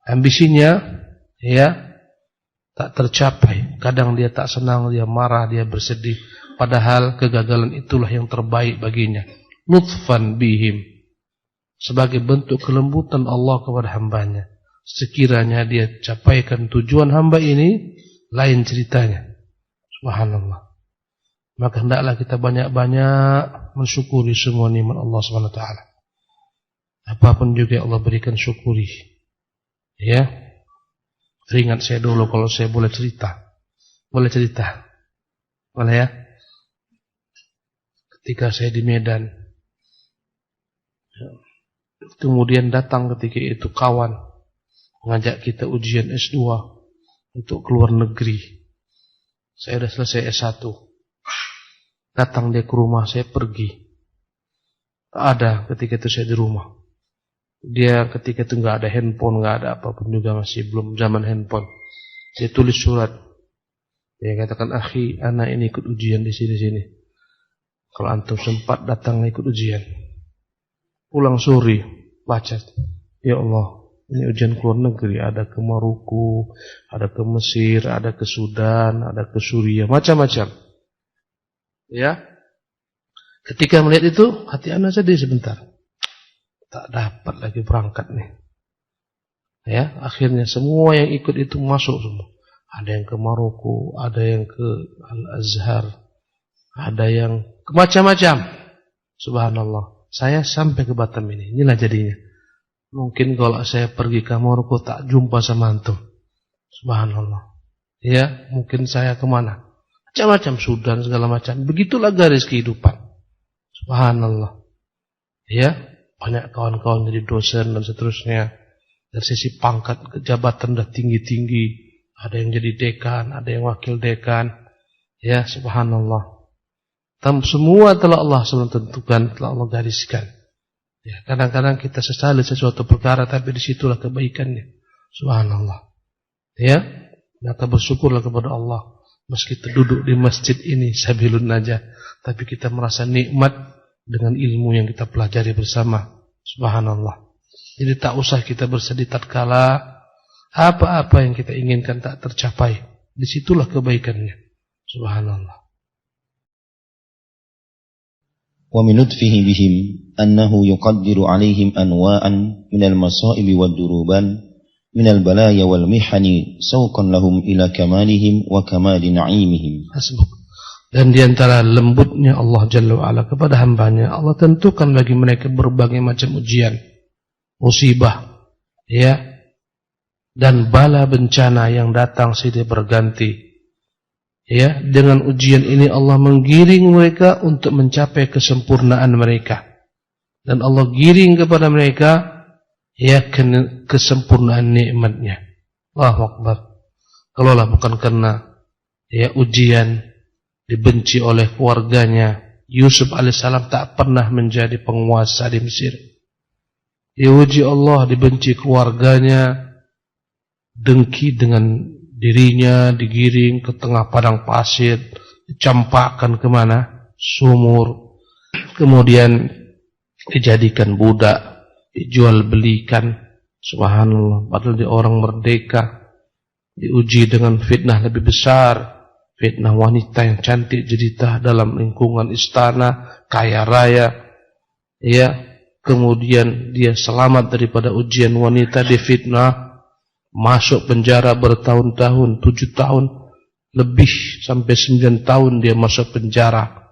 Ambisinya tak tercapai. Kadang dia tak senang, dia marah, dia bersedih. Padahal kegagalan itulah yang terbaik baginya. Nutfan bihim, sebagai bentuk kelembutan Allah kepada hambanya. Sekiranya dia capaikan tujuan hamba ini, lain ceritanya. Subhanallah. Maka hendaklah kita banyak-banyak mensyukuri semua nikmat Allah SWT. Apapun juga Allah berikan, syukuri. Ya, teringat saya dulu kalau saya boleh cerita. Boleh cerita? Boleh ya? Ketika saya di Medan, kemudian datang ketika itu kawan mengajak kita ujian S2 untuk keluar negeri. Saya sudah selesai S1. Datang dia ke rumah, saya pergi. Tak ada ketika itu saya di rumah. Dia ketika itu nggak ada handphone, nggak ada apapun juga, masih belum zaman handphone. Saya tulis surat. Dia katakan, akhi, anak ini ikut ujian di sini. Kalau antum sempat datang ikut ujian. Pulang sore, baca. Ya Allah, ini ujian keluar negeri. Ada ke Maroko, ada ke Mesir, ada ke Sudan, ada ke Suriah, macam-macam. Ya, ketika melihat itu, hati anak sedih sebentar. Tak dapat lagi berangkat nih. Ya, akhirnya semua yang ikut itu masuk semua. Ada yang ke Maroko, ada yang ke Al-Azhar, ada yang ke macam-macam. Subhanallah. Saya sampai ke Batam ini. Inilah jadinya. Mungkin kalau saya pergi ke Maroko tak jumpa sama antum. Subhanallah. Ya, mungkin saya kemana? Macam-macam, Sudan segala macam. Begitulah garis kehidupan. Subhanallah. Ya. Banyak kawan-kawan jadi dosen dan seterusnya. Dari sisi pangkat jabatan sudah tinggi-tinggi. Ada yang jadi dekan, ada yang wakil dekan. Ya, subhanallah. Semua telah Allah tentukan, telah Allah gariskan. Ya, kadang-kadang kita sesali sesuatu perkara, tapi disitulah kebaikannya. Subhanallah. Ya, maka bersyukurlah kepada Allah. Meski kita duduk di masjid ini sabilun najah, tapi kita merasa nikmat dengan ilmu yang kita pelajari bersama. Subhanallah. Jadi tak usah kita bersedih tatkala apa-apa yang kita inginkan tak tercapai. Disitulah kebaikannya. Subhanallah. Wa min lutfihi bihim annahu yuqaddiru alaihim anwa'an minal masa'ib wad duruban minal balaya wal mihani sawqan lahum ila kamalihim wa kamali na'imihim. Hasbuk. Dan di antara lembutnya Allah Jalla wa'ala kepada hambanya, Allah tentukan bagi mereka berbagai macam ujian, musibah, ya, dan bala bencana yang datang silih berganti. Ya, dengan ujian ini Allah menggiring mereka untuk mencapai kesempurnaan mereka. Dan Allah giring kepada mereka ya kesempurnaan nikmatnya. Allahu Akbar. Kalaulah bukan karena ya ujian, dibenci oleh keluarganya, Yusuf alaihissalam tak pernah menjadi penguasa di Mesir. Diuji Allah, dibenci keluarganya, dengki dengan dirinya, digiring ke tengah padang pasir, dicampakkan kemana? Sumur. Kemudian dijadikan budak, dijual belikan. Subhanallah, padahal dia orang merdeka. Diuji dengan fitnah lebih besar. Fitnah wanita yang cantik jelita dalam lingkungan istana, kaya raya. Ya, kemudian dia selamat daripada ujian wanita di fitnah. masuk penjara bertahun-tahun, 7 tahun lebih sampai 9 tahun dia masuk penjara.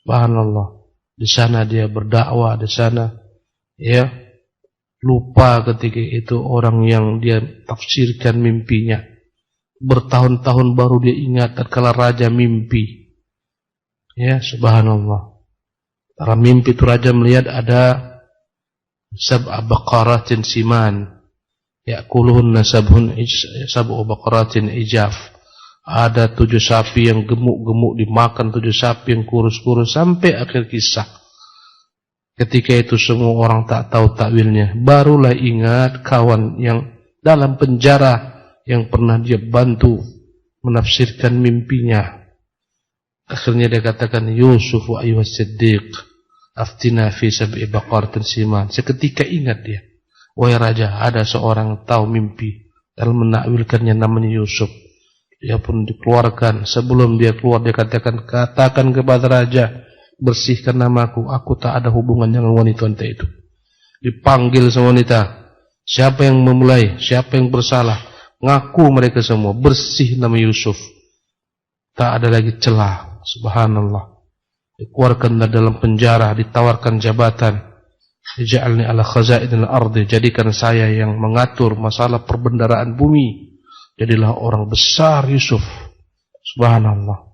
Subhanallah. Di sana dia berdakwah, di sana ya lupa ketika itu orang yang dia tafsirkan mimpinya. Bertahun-tahun baru dia ingat tatkala raja mimpi. Ya, subhanallah. Dalam mimpi itu raja melihat ada sab'a baqaratin siman, ya'kuluhunna sab'u baqaratin ijaf. Ada 7 sapi yang gemuk-gemuk dimakan 7 sapi yang kurus-kurus sampai akhir kisah. Ketika itu semua orang tak tahu takwilnya. Barulah ingat kawan yang dalam penjara yang pernah dia bantu menafsirkan mimpinya. Akhirnya dia katakan, Yusuf wa ayyuhas siddiq, aftina fi sab'i baqaratin siman. Seketika ingat dia, wahai raja, ada seorang tahu mimpi dalam menakwilkannya, namanya Yusuf. Dia pun dikeluarkan. Sebelum dia keluar dia katakan kepada raja, bersihkan namaku, aku tak ada hubungan dengan wanita-wanita itu. Dipanggil semua wanita, siapa yang memulai, siapa yang bersalah, ngaku mereka semua, bersih nama Yusuf, tak ada lagi celah. Subhanallah. Dikeluarkan dalam penjara, ditawarkan jabatan, ij'alni ala khazainil ardi, jadikan saya yang mengatur masalah perbendaharaan bumi. Jadilah orang besar Yusuf. Subhanallah.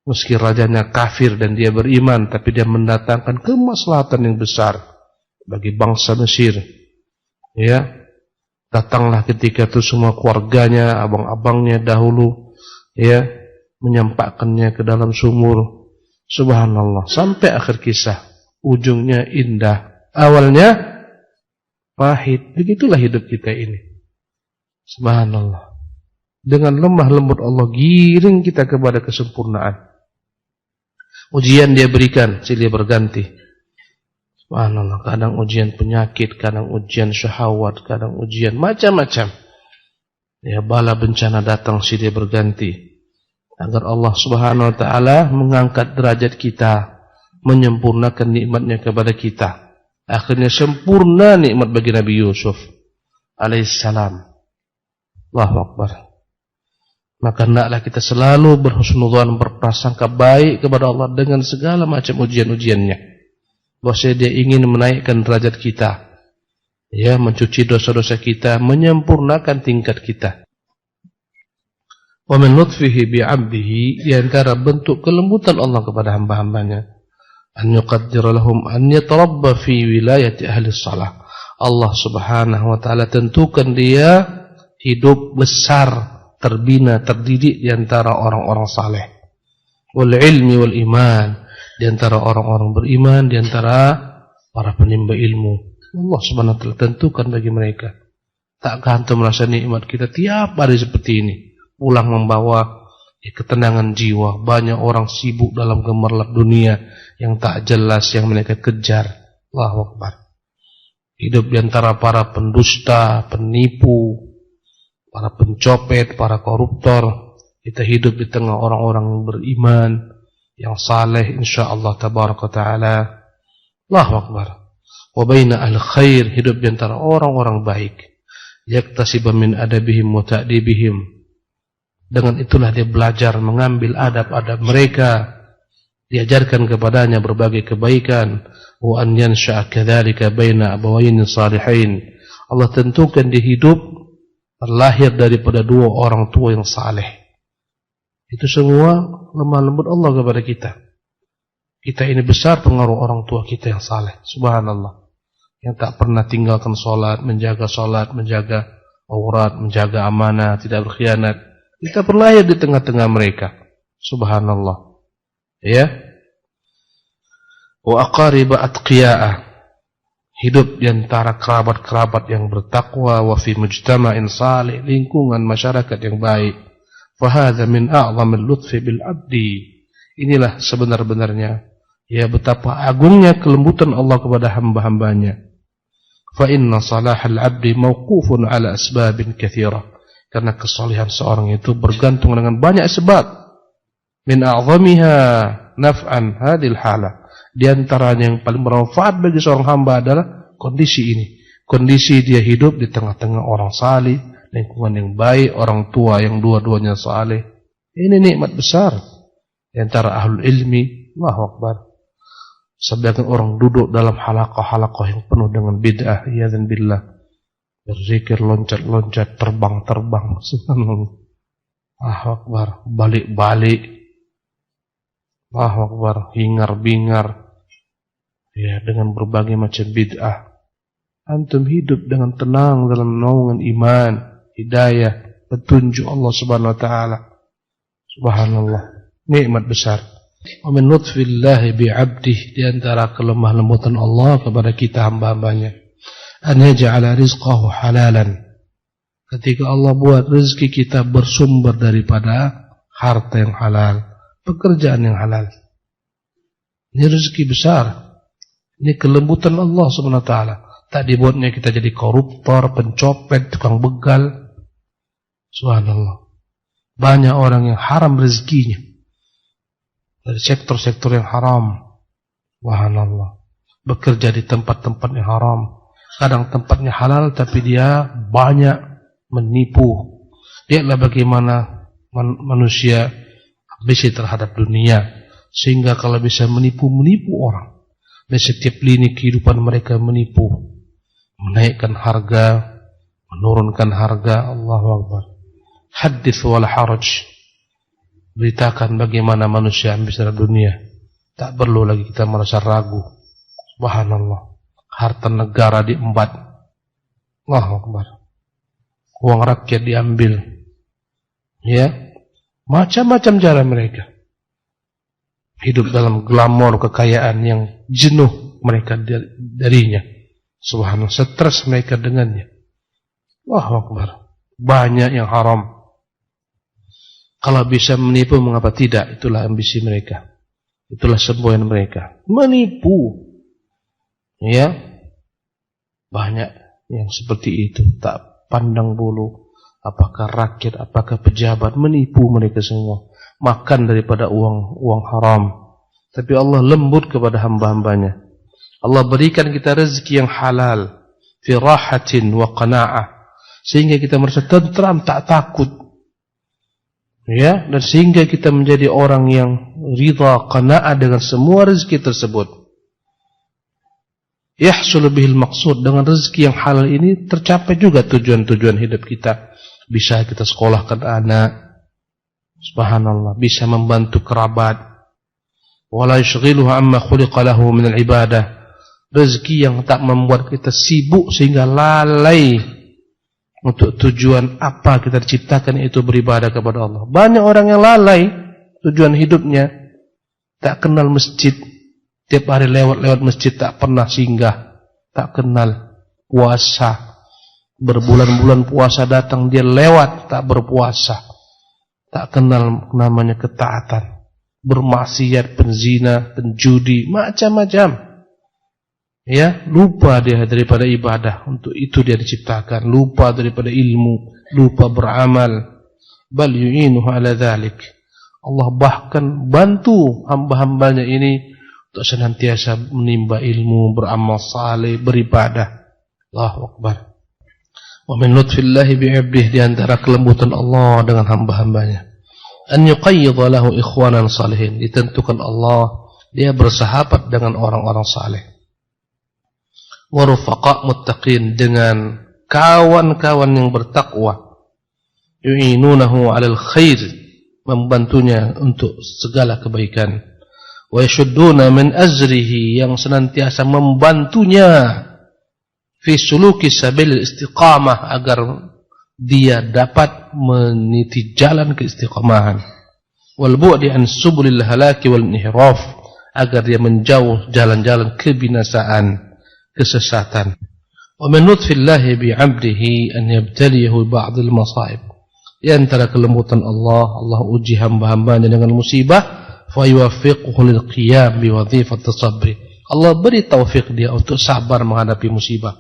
Meski rajanya kafir dan dia beriman, tapi dia mendatangkan kemaslahatan yang besar bagi bangsa Mesir. Ya, datanglah ketika itu semua keluarganya, abang-abangnya dahulu, ya, menyampaikannya ke dalam sumur. Subhanallah. Sampai akhir kisah, ujungnya indah, awalnya pahit. Begitulah hidup kita ini. Subhanallah. Dengan lemah lembut Allah giring kita kepada kesempurnaan. Ujian dia berikan, silih berganti. Subhanallah, kadang ujian penyakit, kadang ujian syahwat, kadang ujian macam-macam. Ya, bala bencana datang silih berganti. Agar Allah Subhanahu wa taala mengangkat derajat kita, menyempurnakan nikmatnya kepada kita. Akhirnya sempurna nikmat bagi Nabi Yusuf alaihissalam. Allahu Akbar. Maka hendaklah kita selalu berhusnudzan, berprasangka baik kepada Allah dengan segala macam ujian-ujiannya. Bahwasanya dia ingin menaikkan derajat kita, ya, mencuci dosa-dosa kita, menyempurnakan tingkat kita. Wa min lutfihi bi 'abdihi, di antara bentuk kelembutan Allah kepada hamba-hambanya, an yuqaddira lahum an yatarabba fi wilayati ahli shalah. Allah Subhanahu wa taala tentukan dia hidup besar, terbina, terdidik di antara orang-orang saleh. Wal ilmi wal iman, di antara orang-orang beriman, di antara para penimba ilmu. Allah Subhanahu wa taala tentukan bagi mereka. Tak gantung merasa nikmat kita tiap hari seperti ini. Pulang membawa ketenangan jiwa. Banyak orang sibuk dalam gemerlap dunia yang tak jelas yang mereka kejar. Allahu Akbar. Hidup di antara para pendusta, penipu, para pencopet, para koruptor. Kita hidup di tengah orang-orang yang beriman, yang saleh, insyaallah tabaraka taala. Allahu Akbar. Wa baina al-khair, hidup di antara orang-orang baik. Yaktasiba min adabihim wa ta'dibihim. Dengan itulah dia belajar mengambil adab-adab mereka. Diajarkan kepadanya berbagai kebaikan. Wa an yansha'a kadzalika baina abawayn salihin. Allah tentukan di hidup terlahir daripada 2 orang tua yang saleh. Itu semua lemah lembut Allah kepada kita. Kita ini besar pengaruh orang tua kita yang saleh. Subhanallah. Yang tak pernah tinggalkan salat, menjaga aurat, menjaga amanah, tidak berkhianat. Kita terlahir di tengah-tengah mereka. Subhanallah. Ya. Wa aqariba atqiya'a. Hidup di antara kerabat-kerabat yang bertakwa, wa fi mujtama'in salih, lingkungan masyarakat yang baik. Fa hadza min a'zamil lutfi bil 'abdi. Inilah sebenar-benarnya, ya, betapa agungnya kelembutan Allah kepada hamba-hambanya. Fa inna salahal 'abdi mauqufun 'ala asbabin katsirah. Karena kesalehan seorang itu bergantung dengan banyak sebab. Min a'zamiha naf'an hadhil halah. Di antaranya yang paling bermanfaat bagi seorang hamba adalah kondisi ini. Kondisi dia hidup di tengah-tengah orang salih, lingkungan yang baik, orang tua yang dua-duanya saleh. Ini nikmat besar. Di antara ahlul ilmi, Allahu Akbar. Sebagian orang duduk dalam halaqah-halaqah yang penuh dengan bid'ah, iyadzan billah. Berzikir, loncat-loncat, terbang-terbang. Subhanallah. Allahu Akbar. Balik-balik. Allahu Akbar. Hingar-bingar. Ya, dengan berbagai macam bid'ah. Antum hidup dengan tenang dalam naungan iman, hidayah, petunjuk Allah Subhanahu wa taala. Subhanallah. Nikmat besar. Wa min lutfillahi bi'abdih, di antara kelemah lembutan Allah kepada kita hamba-hambanya, an yaj'ala rizqahu halalan. Ketika Allah buat rezeki kita bersumber daripada harta yang halal, pekerjaan yang halal. Ini rezeki besar. Ini kelembutan Allah Subhanahu wa taala. Tak dibuatnya kita jadi koruptor, pencopet, tukang begal. Subhanallah. Banyak orang yang haram rezekinya dari sektor-sektor yang haram. Subhanallah. Bekerja di tempat-tempat yang haram. Kadang tempatnya halal tapi dia banyak menipu. Lihatlah bagaimana manusia ambisi terhadap dunia, sehingga kalau bisa menipu orang. Di setiap lini kehidupan mereka menipu, menaikkan harga, menurunkan harga. Allahu Akbar. Hadits wala haraj. Beritakan bagaimana manusia ambis terhadap dunia. Tak perlu lagi kita merasa ragu. Subhanallah. Harta negara diembat. Allahu Akbar. Uang rakyat diambil. Ya. Macam-macam cara mereka. Hidup dalam glamor kekayaan yang jenuh mereka darinya. Subhanallah. Stres mereka dengannya. Allahu Akbar. Banyak yang haram. Kalau bisa menipu, mengapa tidak? Itulah ambisi mereka. Itulah semboyan mereka. Menipu. Ya. Banyak yang seperti itu. Tak pandang bulu. Apakah rakyat, apakah pejabat. Menipu mereka semua. Makan daripada uang haram. Tapi Allah lembut kepada hamba-hambanya. Allah berikan kita rezeki yang halal. Fi rahatin wa qana'ah. Sehingga kita merasa tentram, tak takut. Ya, dan sehingga kita menjadi orang yang ridha, qana'ah dengan semua rezeki tersebut. Yahsul bihil maqsud, dengan rezeki yang halal ini tercapai juga tujuan-tujuan hidup kita. Bisa kita sekolahkan anak, subhanallah, bisa membantu kerabat. Wala yushghiluhu amma khuliqa lahu min al-ibadah. Rezeki yang tak membuat kita sibuk sehingga lalai untuk tujuan apa kita diciptakan, itu beribadah kepada Allah. Banyak orang yang lalai tujuan hidupnya, tak kenal masjid, tiap hari lewat masjid tak pernah singgah, tak kenal puasa, berbulan-bulan puasa datang dia lewat tak berpuasa, tak kenal namanya ketaatan, bermaksiat, penzina, penjudi, macam-macam. Ya, lupa dia daripada ibadah. Untuk itu dia diciptakan. Lupa daripada ilmu, lupa beramal. Bal yu'inuhu ala dhalik. Allah bahkan bantu hamba-hambanya ini untuk senantiasa menimba ilmu, beramal saleh, beribadah. Allahu Akbar. Wa min lutfillahi bi'abdih, di antara kelembutan Allah dengan hamba-hambanya, an yuqayyidha lahu ikhwanan salihin. Ditentukan Allah dia bersahabat dengan orang-orang saleh. Warufaqa muttaqin, dengan kawan-kawan yang bertakwa. Yu'inunahu 'alal khair, membantunya untuk segala kebaikan. Wa yashudduna min azrihi, yang senantiasa membantunya fi suluki sabilil istiqamah, agar dia dapat meniti jalan keistiqamahan. Wal bu'di an subulil halaki wal inhiraf, agar dia menjauh jalan-jalan kebinasaan, kesesatan. Wa min lutfillahi bi'abdihi an yabtaliyahu ba'dil masaib. Di antara kelembutan Allah, Allah uji hamba-hambanya dengan musibah, fa yuwaffiquhu lil qiyam bi wadhifati sabri. Allah beri taufik dia untuk sabar menghadapi musibah.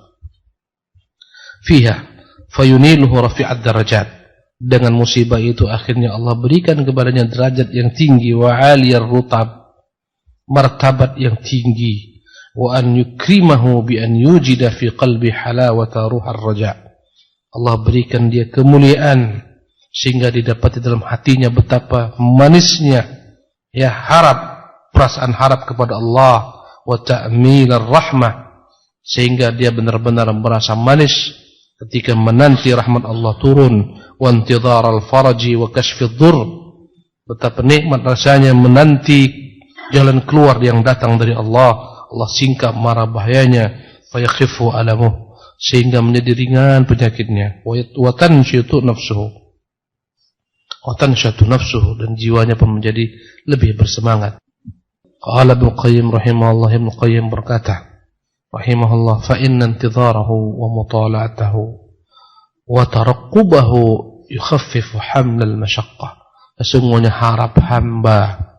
Fiha fayuniluhu rafi'ad darajat. Dengan musibah itu akhirnya Allah berikan kepadanya derajat yang tinggi, wa 'aliyar rutab, martabat yang tinggi. Wa an yukrimahu bi an yujida fi qalbi halawata ruhar raja. Allah berikan dia kemuliaan sehingga didapati dalam hatinya betapa manisnya ya harap, perasaan harap kepada Allah, wa ta'milar rahmah, sehingga dia benar-benar merasa manis ketika menanti rahmat Allah turun, wa intidhar al-faraji wa kashfid dhur, betapa nikmat rasanya menanti jalan keluar yang datang dari Allah. Allah singkap mara bahayanya, fa yakhifu alamuh, sehingga menjadi ringan penyakitnya, wa tanshitu nafsuhu, dan jiwanya pun menjadi lebih bersemangat. Qala Ibnu Qayyim rahimahullah, Ibnu Qayyim berkata rahimahullah, fa inna intidharahu wa mutala'atahu wa taraqqubahu yukhaffifu hamlal masyaqqah. Sesungguhnya harap hamba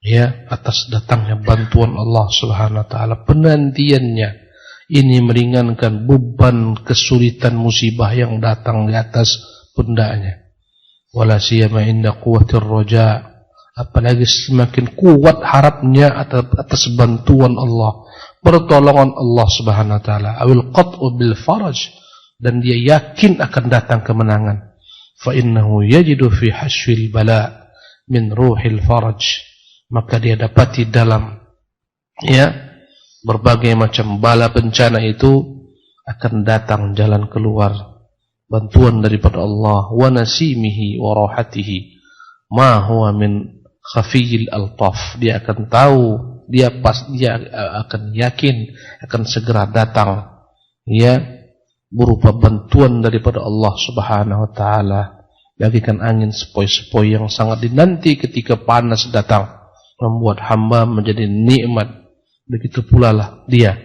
ya atas datangnya bantuan Allah Subhanahu wa taala, penantiannya ini meringankan beban kesulitan musibah yang datang di atas pundaknya. Wala siyama inda quwwatir raja, apalagi semakin kuat harapnya atas bantuan Allah, pertolongan Allah Subhanahu wa taala, awil qat'u bil faraj, dan dia yakin akan datang kemenangan. Fa innahu yajidu fi hashwil bala min ruhil faraj, maka dia dapati dalam ya berbagai macam bala bencana itu akan datang jalan keluar, bantuan daripada Allah, wa nasimihi wa rahatihi ma huwa min khafiyil altaf, dia akan tahu, dia akan yakin akan segera datang ya berupa bantuan daripada Allah Subhanahu wa taala, bagikan angin sepoi-sepoi yang sangat dinanti ketika panas datang, membuat hamba menjadi nikmat. Begitu pula lah dia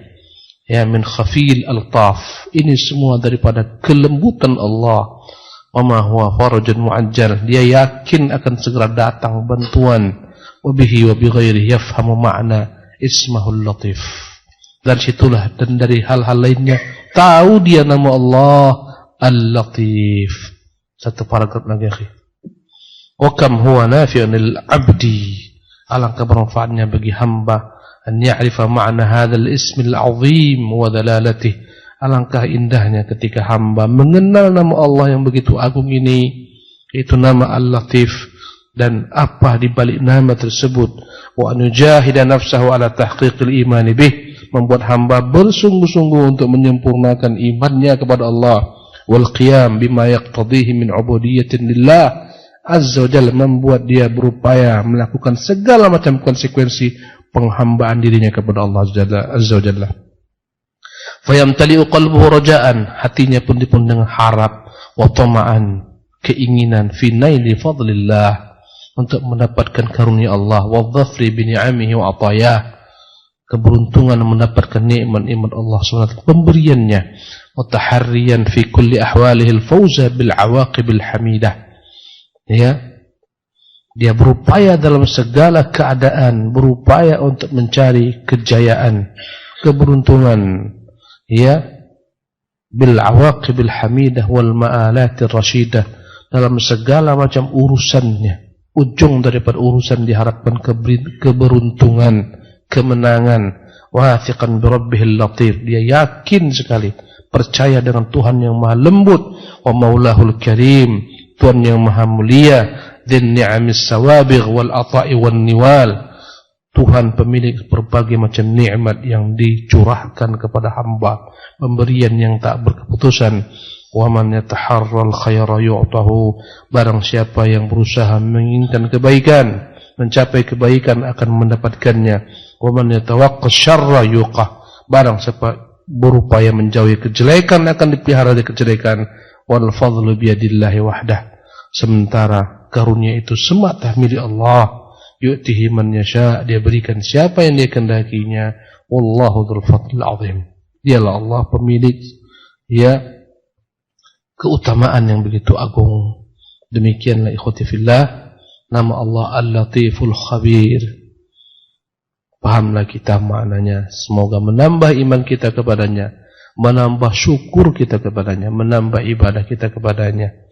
ya min khafil altaf, ini semua daripada kelembutan Allah. Wa ma huwa farajun muajjal, dia yakin akan segera datang bantuan. Wa bihi wa bighairihi yafhamu ma'na ismahul latif, dan situlah dan dari hal-hal lainnya tahu dia nama Allah al-latif. Satu paragraf lagi akhi. Wa kam huwa nafi'un lil 'abdi, alangkah bermanfaatnya bagi hamba an ya'rifa ma'na hadzal ismil 'azim wa dalalatihi, alangkah indahnya ketika hamba mengenal nama Allah yang begitu agung ini, itu nama Al-Latif, dan apa di balik nama tersebut. Wa anujahida nafsahu ala tahqiqil iman bih, membuat hamba bersungguh-sungguh untuk menyempurnakan imannya kepada Allah. Wal qiyam bima yaqtadihi min ubudiyatin lillah azza wa jalla, membuat dia berupaya melakukan segala macam konsekuensi penghambaan dirinya kepada Allah azza wa jalla. Fayamtali'u qalbuhu raja'an, hatinya pun dipenuhi dengan harap, wa tama'an, keinginan, fi naili fadlillah, untuk mendapatkan karunia Allah, wa dhafri bi ni'amihi wa atayah, keberuntungan mendapatkan nikmat-nikmat Allah SWT, pemberiannya, wa taharriyan fi kulli ahwalihi al-fawza bil awaqibil hamidah, ya, dia berupaya dalam segala keadaan, berupaya untuk mencari kejayaan, keberuntungan, ya, bil awaqibil hamidah wal ma'alatir rasyidah, dalam segala macam urusannya. Ujung daripada urusan diharapkan keberuntungan, kemenangan. Wathiqan bi rabbihil latif, dia yakin sekali, percaya dengan Tuhan yang maha lembut. Wa maulahul karim, Tuhan yang maha mulia. Dzin ni'amis sawabigh wal ata'i wan niwal, Tuhan pemilik berbagai macam nikmat yang dicurahkan kepada hamba, pemberian yang tak berkeputusan. Wa man yataharral khaira yu'tahu, barang siapa yang berusaha menginginkan kebaikan, mencapai kebaikan akan mendapatkannya. Wa man yatawaqqas syarra yuqah, barang siapa berupaya menjauhi kejelekan akan dipelihara dari kejelekan. Wal fadlu biyadillahi wahdah, sementara karunia itu semata milik Allah. Yu'tihi man yasha, dia berikan siapa yang dia kehendakinya. Wallahu dzul fadlil azim, dialah Allah pemilik ya keutamaan yang begitu agung. Demikianlah ikhwati fillah, nama Allah Al-Latiful Khabir. Pahamlah kita maknanya, semoga menambah iman kita kepadanya, menambah syukur kita kepadanya, menambah ibadah kita kepadanya.